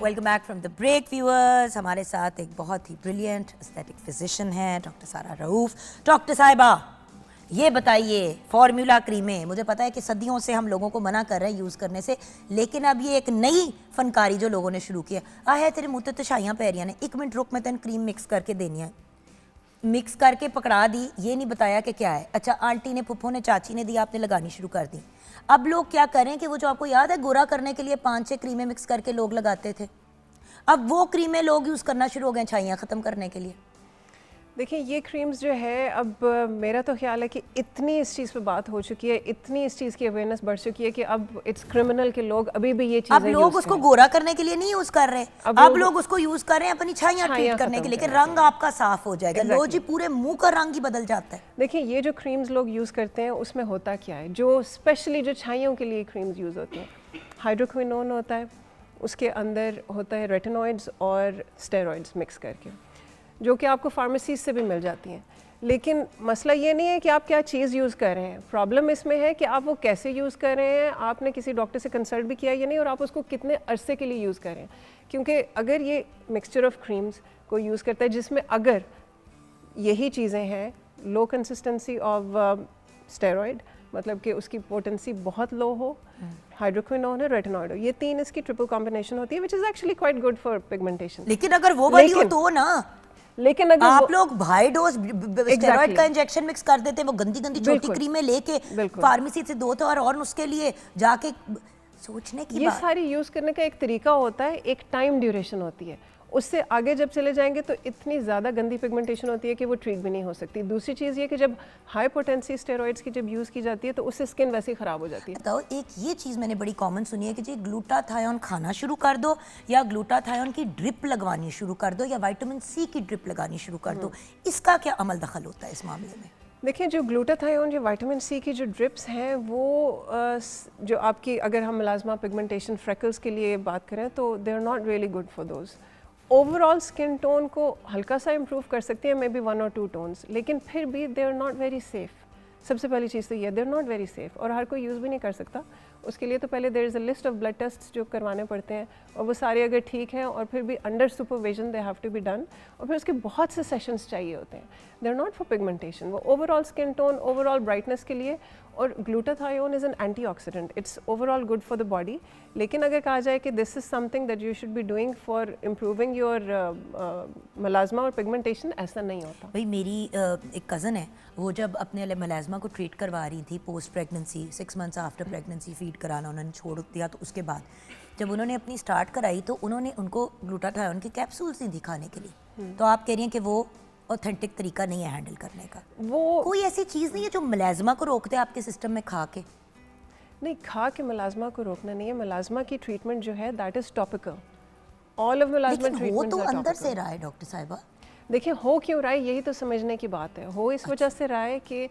Welcome back from the break viewers. हमारे साथ एक बहुत ही ब्रिलियंट एस्थेटिक फिजिशियन है डॉक्टर सारा रऊफ। डॉक्टर साहिबा, ये बताइए, फार्मूला क्रीमें, मुझे पता है कि सदियों से हम लोगों को मना कर रहे हैं यूज़ करने से, लेकिन अब ये एक नई फनकारी जो लोगों ने शुरू किया, है तेरे मुँह ते तशाइयाँ पै रही ने, 1 मिनट रुक, मैं तेन क्रीम मिक्स करके देनी है। मिक्स करके पकड़ा दी, ये नहीं बताया कि क्या है। अच्छा, आंटी ने, फुफ्फो ने, चाची ने दी, आपने लगानी शुरू कर दी। अब लोग क्या करें कि वो जो आपको याद है गोरा करने के लिए 5-6 क्रीमें मिक्स करके लोग लगाते थे, अब वो क्रीमें लोग यूज़ करना शुरू हो गए छाइयाँ ख़त्म करने के लिए। देखिए ये क्रीम्स जो है, अब मेरा तो ख्याल है कि इतनी इस चीज़ पे बात हो चुकी है, इतनी इस चीज़ की अवेयरनेस बढ़ चुकी है कि अब इट्स क्रिमिनल के लोग अभी भी ये चीज़ें अब लोग उसको गोरा करने के लिए नहीं यूज़ कर रहे, अब लोग उसको यूज़ कर रहे हैं अपनी छाइयाँ ट्रीट करने के लिए कि रंग आपका साफ हो जाएगा। लो जी, पूरे मुंह का रंग ही बदल जाता है। देखिए ये जो क्रीम्स लोग यूज़ करते हैं उसमें होता क्या है, जो स्पेशली जो छाइयों के लिए क्रीम्स यूज़ होती हैं, हाइड्रोक्विनोन होता है, उसके अंदर होता है रेटिनॉइड्स और स्टेरॉइड्स मिक्स करके, जो कि आपको फार्मेसी से भी मिल जाती हैं। लेकिन मसला ये नहीं है कि आप क्या चीज़ यूज़ कर रहे हैं, प्रॉब्लम इसमें है कि आप वो कैसे यूज़ कर रहे हैं, आपने किसी डॉक्टर से कंसल्ट भी किया या नहीं, और आप उसको कितने अरसे के लिए यूज़ कर रहे हैं। क्योंकि अगर ये मिक्सचर ऑफ क्रीम्स को यूज़ करता है जिसमें अगर यही चीज़ें हैं, लो कंसिस्टेंसी ऑफ स्टेरॉइड, मतलब कि उसकी पोटेंसी बहुत लो हो, हाइड्रोक्विनोन है, रेटिनॉइड हो, ये 3 इसकी ट्रिपल कॉम्बिनेशन होती है, which is actually quite good for pigmentation. लेकिन अगर वो वाली हो तो ना, लेकिन अगर आप लोग हाई डोज स्टेरॉइड का इंजेक्शन मिक्स कर देते हैं, वो गंदी गंदी छोटी क्रीमें लेके फार्मेसी से 2 और उसके लिए जाके सोचने की ये बात। सारी यूज़ करने का एक तरीका होता है, एक टाइम ड्यूरेशन होती है, उससे आगे जब चले जाएंगे तो इतनी ज़्यादा गंदी पिगमेंटेशन होती है कि वो ट्रीट भी नहीं हो सकती। दूसरी चीज़ ये कि जब हाई पोटेंसी स्टेरॉइड्स की जब यूज़ की जाती है तो उससे स्किन वैसे ही ख़राब हो जाती है। बताओ, एक ये चीज़ मैंने बड़ी कॉमन सुनी है कि जी ग्लूटाथायोन खाना शुरू कर दो, या ग्लूटाथायोन की ड्रिप लगवानी शुरू कर दो, या विटामिन सी की ड्रिप लगानी शुरू कर दो। इसका क्या अमल दखल होता है इस मामले में? देखिए जो ग्लूटाथायोन, जो विटामिन सी की जो ड्रिप्स हैं, वो जो आपकी, अगर हम मेलास्मा पिगमेंटेशन फ्रेकल्स के लिए बात करें तो they are not really good for those. Overall skin tone को हल्का सा इम्प्रूव कर सकती है, मे बी 1 और 2 टोन्स, लेकिन फिर भी they are not very safe. सबसे पहली चीज़ तो ये, they are not very safe, और हर कोई यूज़ भी नहीं कर सकता। उसके लिए तो पहले there is a list of blood test जो करवाने पड़ते हैं, और वो सारे अगर ठीक हैं और फिर भी under supervision they have to be done, और फिर उसके बहुत से सेशंस चाहिए होते हैं। They are not for pigmentation, वो overall skin tone, overall brightness के लिए। और glutathione is an antioxidant, it's overall good for the body. लेकिन अगर कहा जाए कि this is something that you should be doing for improving your melasma और पिगमेंटेशन, ऐसा नहीं होता। भाई मेरी एक कज़न है, वो जब अपने मेलास्मा को ट्रीट करवा रही थी post pregnancy, 6 months after pregnancy feed कराना उन्होंने छोड़ दिया, तो उसके बाद जब उन्होंने अपनी स्टार्ट कराई तो उन्होंने उनको ग्लूटाथायोन के कैप्सूल्स दी थी खाने के लिए। तो आप कह रही हैं कि वो ऑथेंटिक तरीका नहीं है हैंडल करने का? वो कोई ऐसी चीज़ नहीं है जो मेलास्मा को रोकते हैं आपके सिस्टम में खा के? नहीं, खा के मेलास्मा को रोकना नहीं है। मेलास्मा की ट्रीटमेंट जो है that is topical. All of melasma treatment वो तो अंदर से रहा है डॉक्टर साहिबा। देखिए हो क्यों रहा है, यही तो समझने की बात है। हो इस वजह से रहा है कि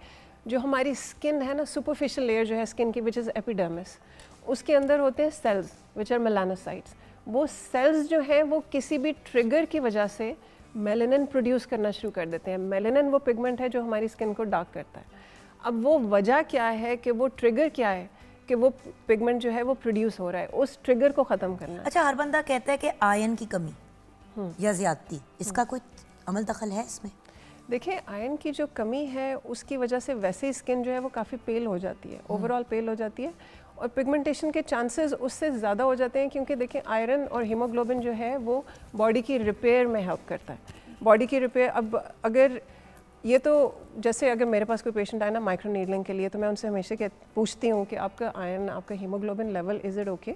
जो हमारी स्किन है ना, सुपरफिशियल लेयर जो है स्किन की, विच इज़ एपिडर्मिस, उसके अंदर होते हैं सेल्स विच आर मेलानोसाइट्स। वो सेल्स जो हैं वो किसी भी ट्रिगर की वजह से मेलानिन प्रोड्यूस करना शुरू कर देते हैं। मेलानिन वो पिगमेंट है जो हमारी स्किन को डार्क करता है। अब वो वजह क्या है कि वो ट्रिगर क्या है कि वो पिगमेंट जो है वो प्रोड्यूस हो रहा है, उस ट्रिगर को ख़त्म करना है। अच्छा, हर बंदा कहता है कि आयरन की कमी या ज़्यादती, इसका कोई अमल दखल है इसमें? देखिए, आयरन की जो कमी है उसकी वजह से वैसे ही स्किन जो है वो काफ़ी पेल हो जाती है, ओवरऑल पेल हो जाती है, और पिगमेंटेशन के चांसेस उससे ज़्यादा हो जाते हैं, क्योंकि देखिए आयरन और हीमोग्लोबिन जो है वो बॉडी की रिपेयर में हेल्प करता है। बॉडी की रिपेयर, अब अगर ये तो जैसे अगर मेरे पास कोई पेशेंट आए ना माइक्रो नीडलिंग के लिए, तो मैं उनसे हमेशा पूछती हूँ कि आपका आयरन, आपका haemoglobin level is it okay?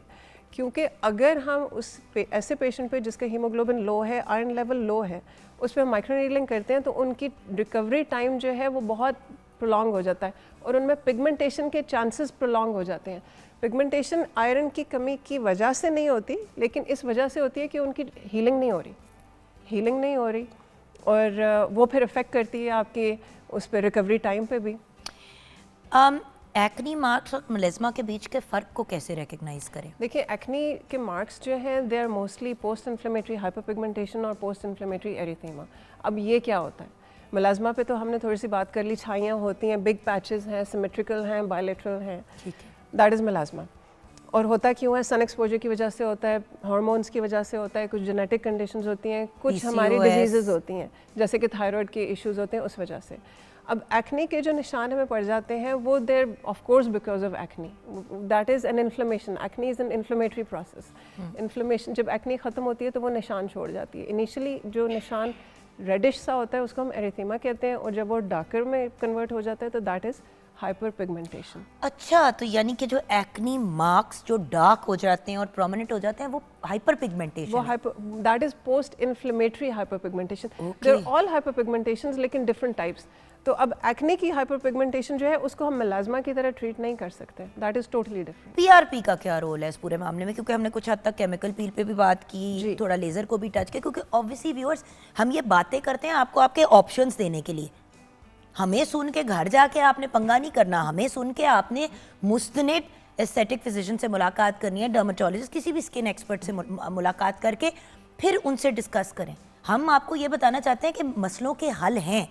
क्योंकि अगर हम ऐसे पेशेंट पे जिसका हीमोग्लोबिन लो है, आयरन लेवल लो है, उस पर माइक्रो नीडलिंग करते हैं तो उनकी रिकवरी टाइम जो है वो बहुत प्रोलॉन्ग हो जाता है और उनमें पिगमेंटेशन के चांसेस प्रोलॉन्ग हो जाते हैं। पिगमेंटेशन आयरन की कमी की वजह से नहीं होती, लेकिन इस वजह से होती है कि उनकी हीलिंग नहीं हो रही और वो फिर इफ़ेक्ट करती है आपके उस पर रिकवरी टाइम पे भी। एक्नी मार्क्स और मेलास्मा के बीच के फ़र्क को कैसे रिकग्नाइज करें? देखिए, एक्नी के मार्क्स जो हैं they are mostly post inflammatory hyperpigmentation और पोस्ट इन्फ्लेमेटरी एरिथेमा। अब ये क्या होता है? मेलास्मा पे तो हमने थोड़ी सी बात कर ली, छाइयाँ होती हैं, बिग पैचेस हैं, सिमेट्रिकल हैं, बायलेटरल हैं, दैट इज़ मेलास्मा। और होता क्यों है? सन एक्सपोजर की वजह से होता है, हार्मोन्स की वजह से होता है, कुछ जेनेटिक कंडीशंस होती हैं, कुछ हमारी डिजीज़ेज़ होती हैं जैसे कि थायराइड के इश्यूज होते हैं, उस वजह से। अब एक्ने के जो निशान हमें पड़ जाते हैं वो there of course because of acne, that is an inflammation. Acne is an inflammatory process. Inflammation, जब एक्ने ख़त्म होती है तो वो निशान छोड़ जाती है। इनिशियली जो निशान रेडिश सा होता है उसको हम एरिथेमा कहते हैं, और जब वो डार्कर में कन्वर्ट हो जाता है तो दैट इज़ हाइपर पिगमेंटेशन। अच्छा, तो यानी कि जो एक्नी मार्क्स जो डार्क हो जाते हैं और प्रोमिनेंट हो जाते हैं वो हाइपर पिगमेंटेशन, वो hyper, that is post inflammatory hyperpigmentation. There are all hyperpigmentations लेकिन डिफरेंट टाइप्स। तो अब एक्ने की हाइपर पिगमेंटेशन जो है उसको हम मेलास्मा की तरह ट्रीट नहीं कर सकते, that is totally different. PRP का क्या रोल है इस पूरे मामले में? क्योंकि हमने कुछ हद तक केमिकल पील पे भी बात की, थोड़ा लेजर को भी टच किया, क्योंकि ऑब्वियसली व्यूअर्स हम ये बातें करते हैं आपको आपके ऑप्शंस देने के लिए। हमें सुन के घर जाके आपने पंगा नहीं करना, हमें सुन के आपने मुस्तनिद एस्थेटिक फिजिशियन से मुलाकात करनी है, डर्मेटोलॉजिस्ट, किसी भी स्किन एक्सपर्ट से मुलाकात करके फिर उनसे डिस्कस करें। हम आपको ये बताना चाहते हैं कि मसलों के हल हैं,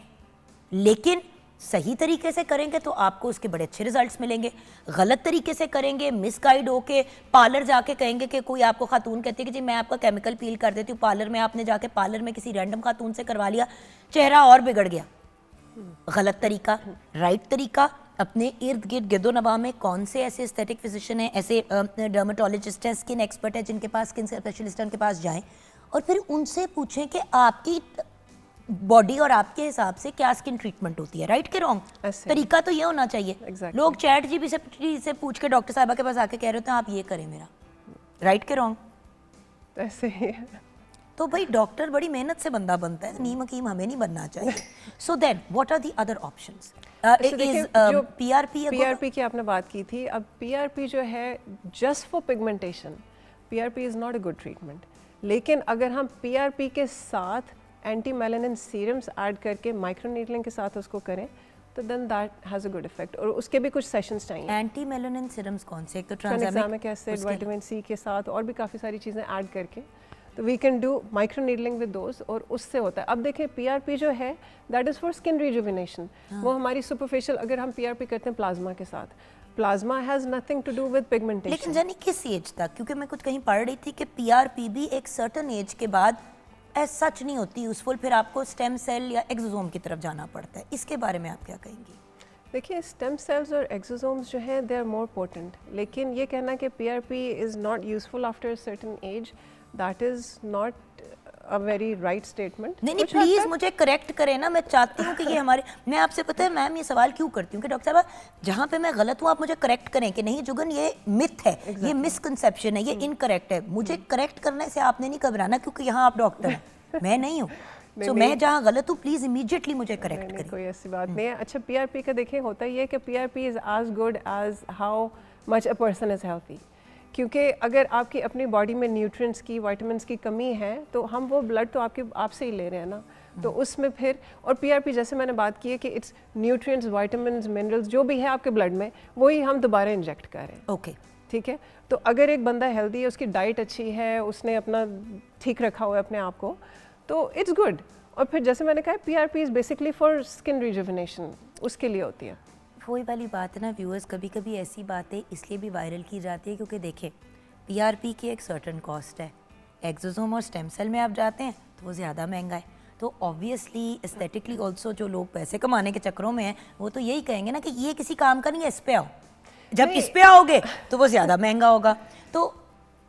लेकिन सही तरीके से करेंगे तो आपको उसके बड़े अच्छे रिजल्ट्स मिलेंगे। गलत तरीके से करेंगे, मिसगाइड होके पार्लर जाके कहेंगे कि कोई आपको खातून कहती है कि जी मैं आपका केमिकल पील कर देती हूँ, पार्लर में आपने जाके पार्लर में किसी रैंडम खातून से करवा लिया, चेहरा और बिगड़ गया। गलत तरीका, राइट तरीका, अपने इर्द गिर्द गिरदो नवा में कौन से ऐसे एस्थेटिक फिजिशियन हैं, ऐसे डर्मेटोलॉजिस्ट हैं, स्किन एक्सपर्ट हैं, जिनके पास, स्किन स्पेशलिस्ट हैं, उनके पास जाएं और फिर उनसे पूछें कि आपकी बॉडी और आपके हिसाब से क्या स्किन ट्रीटमेंट होती है। राइट के रॉन्ग तरीका तो ये होना चाहिए। Exactly. लोग चैट जीपीटी से पूछ के डॉक्टर साहबा के पास आके कह रहे होते हैं आप ये करें मेरा। राइट के रॉन्ग? ऐसे ही है। तो भाई डॉक्टर बड़ी मेहनत से बंदा बनता है, नीम हकीम हमें नहीं बनना चाहिए। So then what are the other options? जो पीआरपी की आपने बात की थी, अब पीआरपी जो है just for pigmentation, PRP is not a good treatment. लेकिन अगर हम पीआरपी के साथ एंटी मेलानिन सीरम्स ऐड करके माइक्रो नीडलिंग के साथ उसको करें तो then that has a good effect, और उसके भी कुछ सेशंस चाहिए। एंटी मेलानिन सीरम्स कौन से? एक तो ट्रांसैमिक एसिड, विटामिन सी के साथ और भी काफ़ी सारी चीज़ें ऐड करके, तो we can do microneedling with those, और उससे होता है। अब देखें, पीआरपी जो है that is for skin rejuvenation. वो हमारी सुपरफिशियल, अगर हम पीआरपी करते हैं प्लाज्मा के साथ, plasma has nothing to do with pigmentation. लेकिन जानी किस एज तक? क्योंकि मैं कुछ कहीं पढ़ रही थी कि पीआरपी भी एक सर्टेन एज के बाद ऐसा सच नहीं होती यूजफुल, फिर आपको स्टेम सेल या एक्सोसोम की तरफ जाना पड़ता है। इसके बारे में आप क्या कहेंगी? देखिए, स्टेम सेल्स और एक्सोसोम्स जो हैं दे आर मोर पोटेंट, लेकिन ये कहना कि PRP is not useful after a certain age, that is not a very right statement. नहीं, प्लीज मुझे करेक्ट करें ना, मैं चाहती हूँ कि ये हमारे, मैं आपसे पता है मैम ये सवाल क्यों करती हूँ कि डॉक्टर साहब जहाँ पे मैं गलत हूँ आप मुझे करेक्ट करें कि नहीं जुगन ये मिथ है, ये मिसकंसेप्शन है, ये इनकरेक्ट है। मुझे करेक्ट करने से आपने नहीं घबराना, क्योंकि यहाँ आप डॉक्टर हैं, मैं नहीं हूँ। तो मैं जहाँ गलत हूँ प्लीज इमीडिएटली मुझे करेक्ट करें। कोई ऐसी बात नहीं है। अच्छा, पीआरपी का देखें, होता ये है कि PRP is as good as how much a person is healthy, क्योंकि अगर आपकी अपनी बॉडी में न्यूट्रिएंट्स की, विटामिन्स की कमी है तो हम वो ब्लड तो आपसे ही ले रहे हैं ना, तो उसमें फिर, और पीआरपी जैसे मैंने बात की है कि इट्स न्यूट्रिएंट्स, विटामिन्स, मिनरल्स जो भी है आपके ब्लड में, वही हम दोबारा इंजेक्ट कर रहे हैं। ओके, ठीक है। तो अगर एक बंदा हेल्दी है, उसकी डाइट अच्छी है, उसने अपना ठीक रखा हुआ है अपने आप को, तो इट्स गुड। और फिर जैसे मैंने कहा PRP is basically for skin rejuvenation, उसके लिए होती है। वही वाली बात है ना व्यूअर्स, कभी कभी ऐसी बातें इसलिए भी वायरल की जाती है क्योंकि देखें PRP की एक सर्टन कॉस्ट है, एक्सोसोम और स्टेम सेल में आप जाते हैं तो वो ज़्यादा महंगा है। तो ऑब्वियसली एस्थेटिकली ऑल्सो जो लोग पैसे कमाने के चक्करों में हैं वो तो यही कहेंगे ना कि ये किसी काम का नहीं है, इस पे आओ। जब इस पे आओगे तो वो ज़्यादा महंगा होगा। तो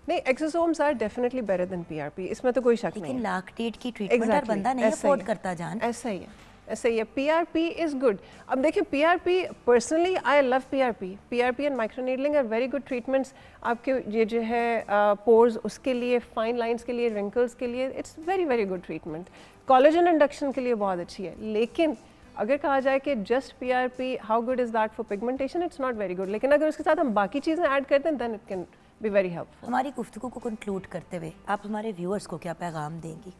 नहीं, exosomes are definitely better than PRP, इसमें तो कोई शक नहीं लेकिन है। लाख डेढ़ की ट्रीटमेंट हर बंदा नहीं ऐसा ही अफोर्ड है। करता जान। ऐसा ही है, ऐसा ही है। PRP is good. अब देखिए PRP, personally I love PRP and microneedling are very good treatments. आपके ये जो है पोर्स, उसके लिए, फाइन लाइंस के लिए, रिंकल्स के लिए, it's very very good treatment. Collagen induction के लिए बहुत अच्छी है। लेकिन अगर कहा जाए कि just PRP, how good is that for pigmentation, it's not very good. लेकिन अगर उसके साथ हम बाकी चीज़ें ऐड करते हैं then it can be very helpful. हमारी गुफ्तगू को कंक्लूड करते हुए आप हमारे व्यूअर्स को क्या पैगाम देंगी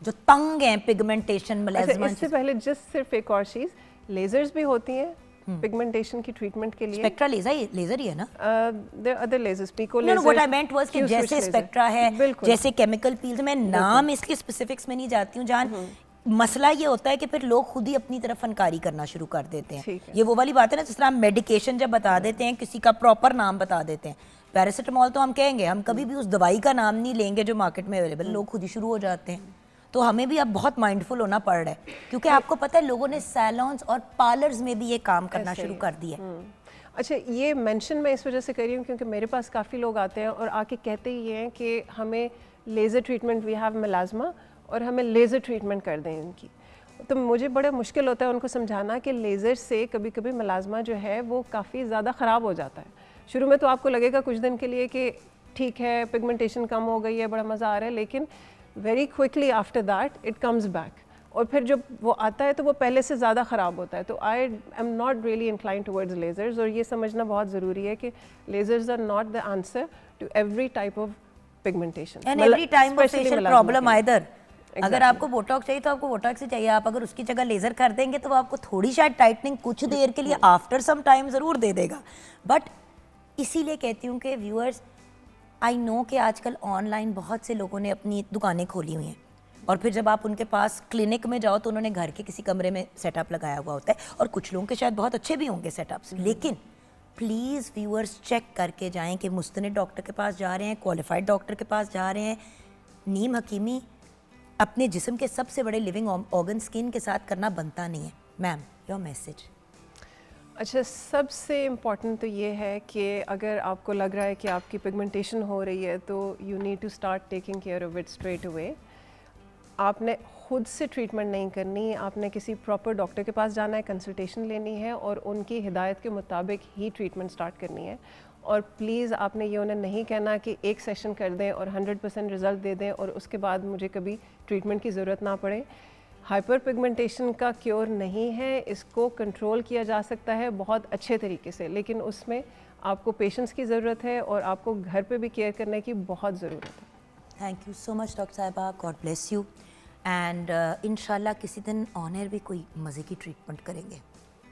जो तंग हैं पिगमेंटेशन अच्छा, इससे पहले जस्ट सिर्फ एक और चीज़, लेजर्स भी होती हैं पिगमेंटेशन की ट्रीटमेंट के लिए। स्पेक्ट्रा लेजर ही है ना? There other lasers, pico No, laser. no, what I meant was कि जैसे स्पेक्ट्रा है, जैसे केमिकल पील्स, मैं नाम इसके स्पेसिफिक्स में नहीं जाती हूँ जान। मसला ये होता है कि फिर लोग खुद ही अपनी तरफ फनकारी करना शुरू कर देते हैं। ठीक है। ये वो वाली बात है ना, जिस तरह हम मेडिकेशन जब बता देते हैं, किसी का प्रॉपर नाम बता देते हैं, पैरासिटामोल तो हम कहेंगे, हम कभी भी उस दवाई का नाम नहीं लेंगे जो मार्केट में अवेलेबल, लोग खुद ही शुरू हो जाते हैं। तो हमें भी अब बहुत माइंडफुल होना पड़ रहा है क्योंकि आपको पता है लोगों ने सैलॉन्स और पार्लर्स में भी ये काम करना शुरू कर दिया है। अच्छा, ये मेंशन मैं इस वजह से कर रही हूँ क्योंकि मेरे पास काफ़ी लोग आते हैं और आके कहते ही ये हैं कि हमें लेज़र ट्रीटमेंट, वी हैव मेलाज़मा, और हमें लेज़र ट्रीटमेंट कर दें इनकी। तो मुझे बड़ा मुश्किल होता है उनको समझाना कि लेज़र से कभी कभी मेलाज़मा जो है वो काफ़ी ज़्यादा ख़राब हो जाता है। शुरू में तो आपको लगेगा कुछ दिन के लिए कि ठीक है, पिगमेंटेशन कम हो गई है, बड़ा मज़ा आ रहा है, लेकिन very quickly after that it comes back, और फिर जब वो आता है तो वो पहले से ज़्यादा ख़राब होता है। तो I am not really incline towards lasers, और ये समझना बहुत ज़रूरी है कि lasers are not the answer to every type of pigmentation and every time of facial problem either. अगर आपको बोटॉक्स चाहिए तो आपको बोटॉक्स ही चाहिए, आप अगर उसकी जगह लेज़र कर देंगे तो वो आपको थोड़ी शायद टाइटनिंग कुछ देर के लिए आफ्टर सम टाइम ज़रूर दे देगा। बट इसीलिए कहती हूँ कि व्यूअर्स, आई नो कि आजकल ऑनलाइन बहुत से लोगों ने अपनी दुकानें खोली हुई हैं और फिर जब आप उनके पास क्लिनिक में जाओ तो उन्होंने घर के किसी कमरे में सेटअप लगाया हुआ होता है, और कुछ लोगों के शायद बहुत अच्छे भी होंगे सेटअप्स। लेकिन प्लीज़ व्यूअर्स चेक करके जाएं कि मुस्तनिद डॉक्टर के पास जा रहे हैं, क्वालिफाइड डॉक्टर के पास जा रहे हैं। नीम हकीमी अपने जिस्म के सबसे बड़े लिविंग ऑर्गन स्किन के साथ करना बनता नहीं है। Ma'am, your message. अच्छा, सबसे इम्पॉर्टेंट तो ये है कि अगर आपको लग रहा है कि आपकी पिगमेंटेशन हो रही है तो you need to start taking care of it straight away. आपने खुद से ट्रीटमेंट नहीं करनी, आपने किसी प्रॉपर डॉक्टर के पास जाना है, कंसल्टेशन लेनी है और उनकी हिदायत के मुताबिक ही ट्रीटमेंट स्टार्ट करनी है। और प्लीज़ आपने ये उन्हें नहीं कहना कि एक सेशन कर दें और 100% रिज़ल्ट दे दें और उसके बाद मुझे कभी ट्रीटमेंट की ज़रूरत ना पड़े। हाइपर पिगमेंटेशन का क्योर नहीं है, इसको कंट्रोल किया जा सकता है बहुत अच्छे तरीके से, लेकिन उसमें आपको पेशेंस की ज़रूरत है और आपको घर पे भी केयर करने की बहुत ज़रूरत है। Thank you so much doctor साहिबा, गॉड ब्लेस यू। एंड इंशाल्लाह किसी दिन ऑन एयर भी कोई मज़े की ट्रीटमेंट करेंगे,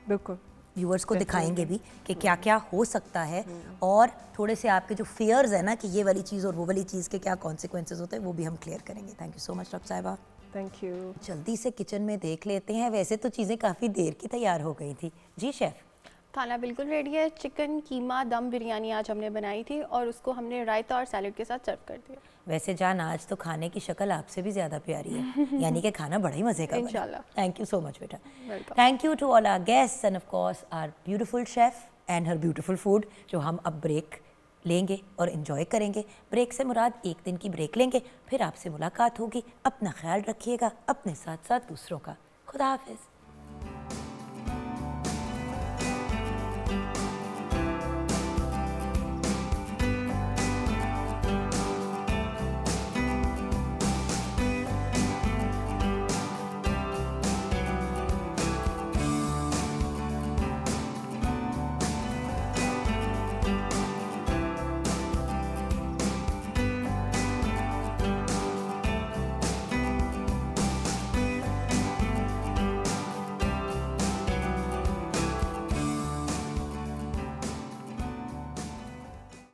बिल्कुल व्यूअर्स को दिखाएंगे भी कि क्या क्या हो सकता है, और थोड़े से आपके जो फियर्स है ना कि ये वाली चीज़ और वो वाली चीज़ के क्या कॉन्सिक्वेंसेस होते हैं वो भी हम क्लियर करेंगे। Thank you so much doctor साहिबा। Thank you. जल्दी से किचन में देख लेते हैं, वैसे तो चीज़ें काफ़ी देर की तैयार हो गई थी। जी शेफ़। खाना बिल्कुल रेडी है। चिकन कीमा दम बिरयानी आज हमने बनाई थी और उसको हमने रायता और सैलेड के साथ सर्व कर दिया। वैसे जान, आज तो खाने की शक्ल आपसे भी ज़्यादा प्यारी है, यानी कि खाना बड़ा ही मज़े का बना। इंशाल्लाह। थैंक यू सो मच बेटा। Welcome. Thank you to all our guests and of course our beautiful chef and her beautiful food, जो हम अब ब्रेक लेंगे और इन्जॉय करेंगे। ब्रेक से मुराद 1 दिन की ब्रेक लेंगे, फिर आपसे मुलाकात होगी। अपना ख्याल रखिएगा, अपने साथ साथ दूसरों का। खुदा हाफिज़।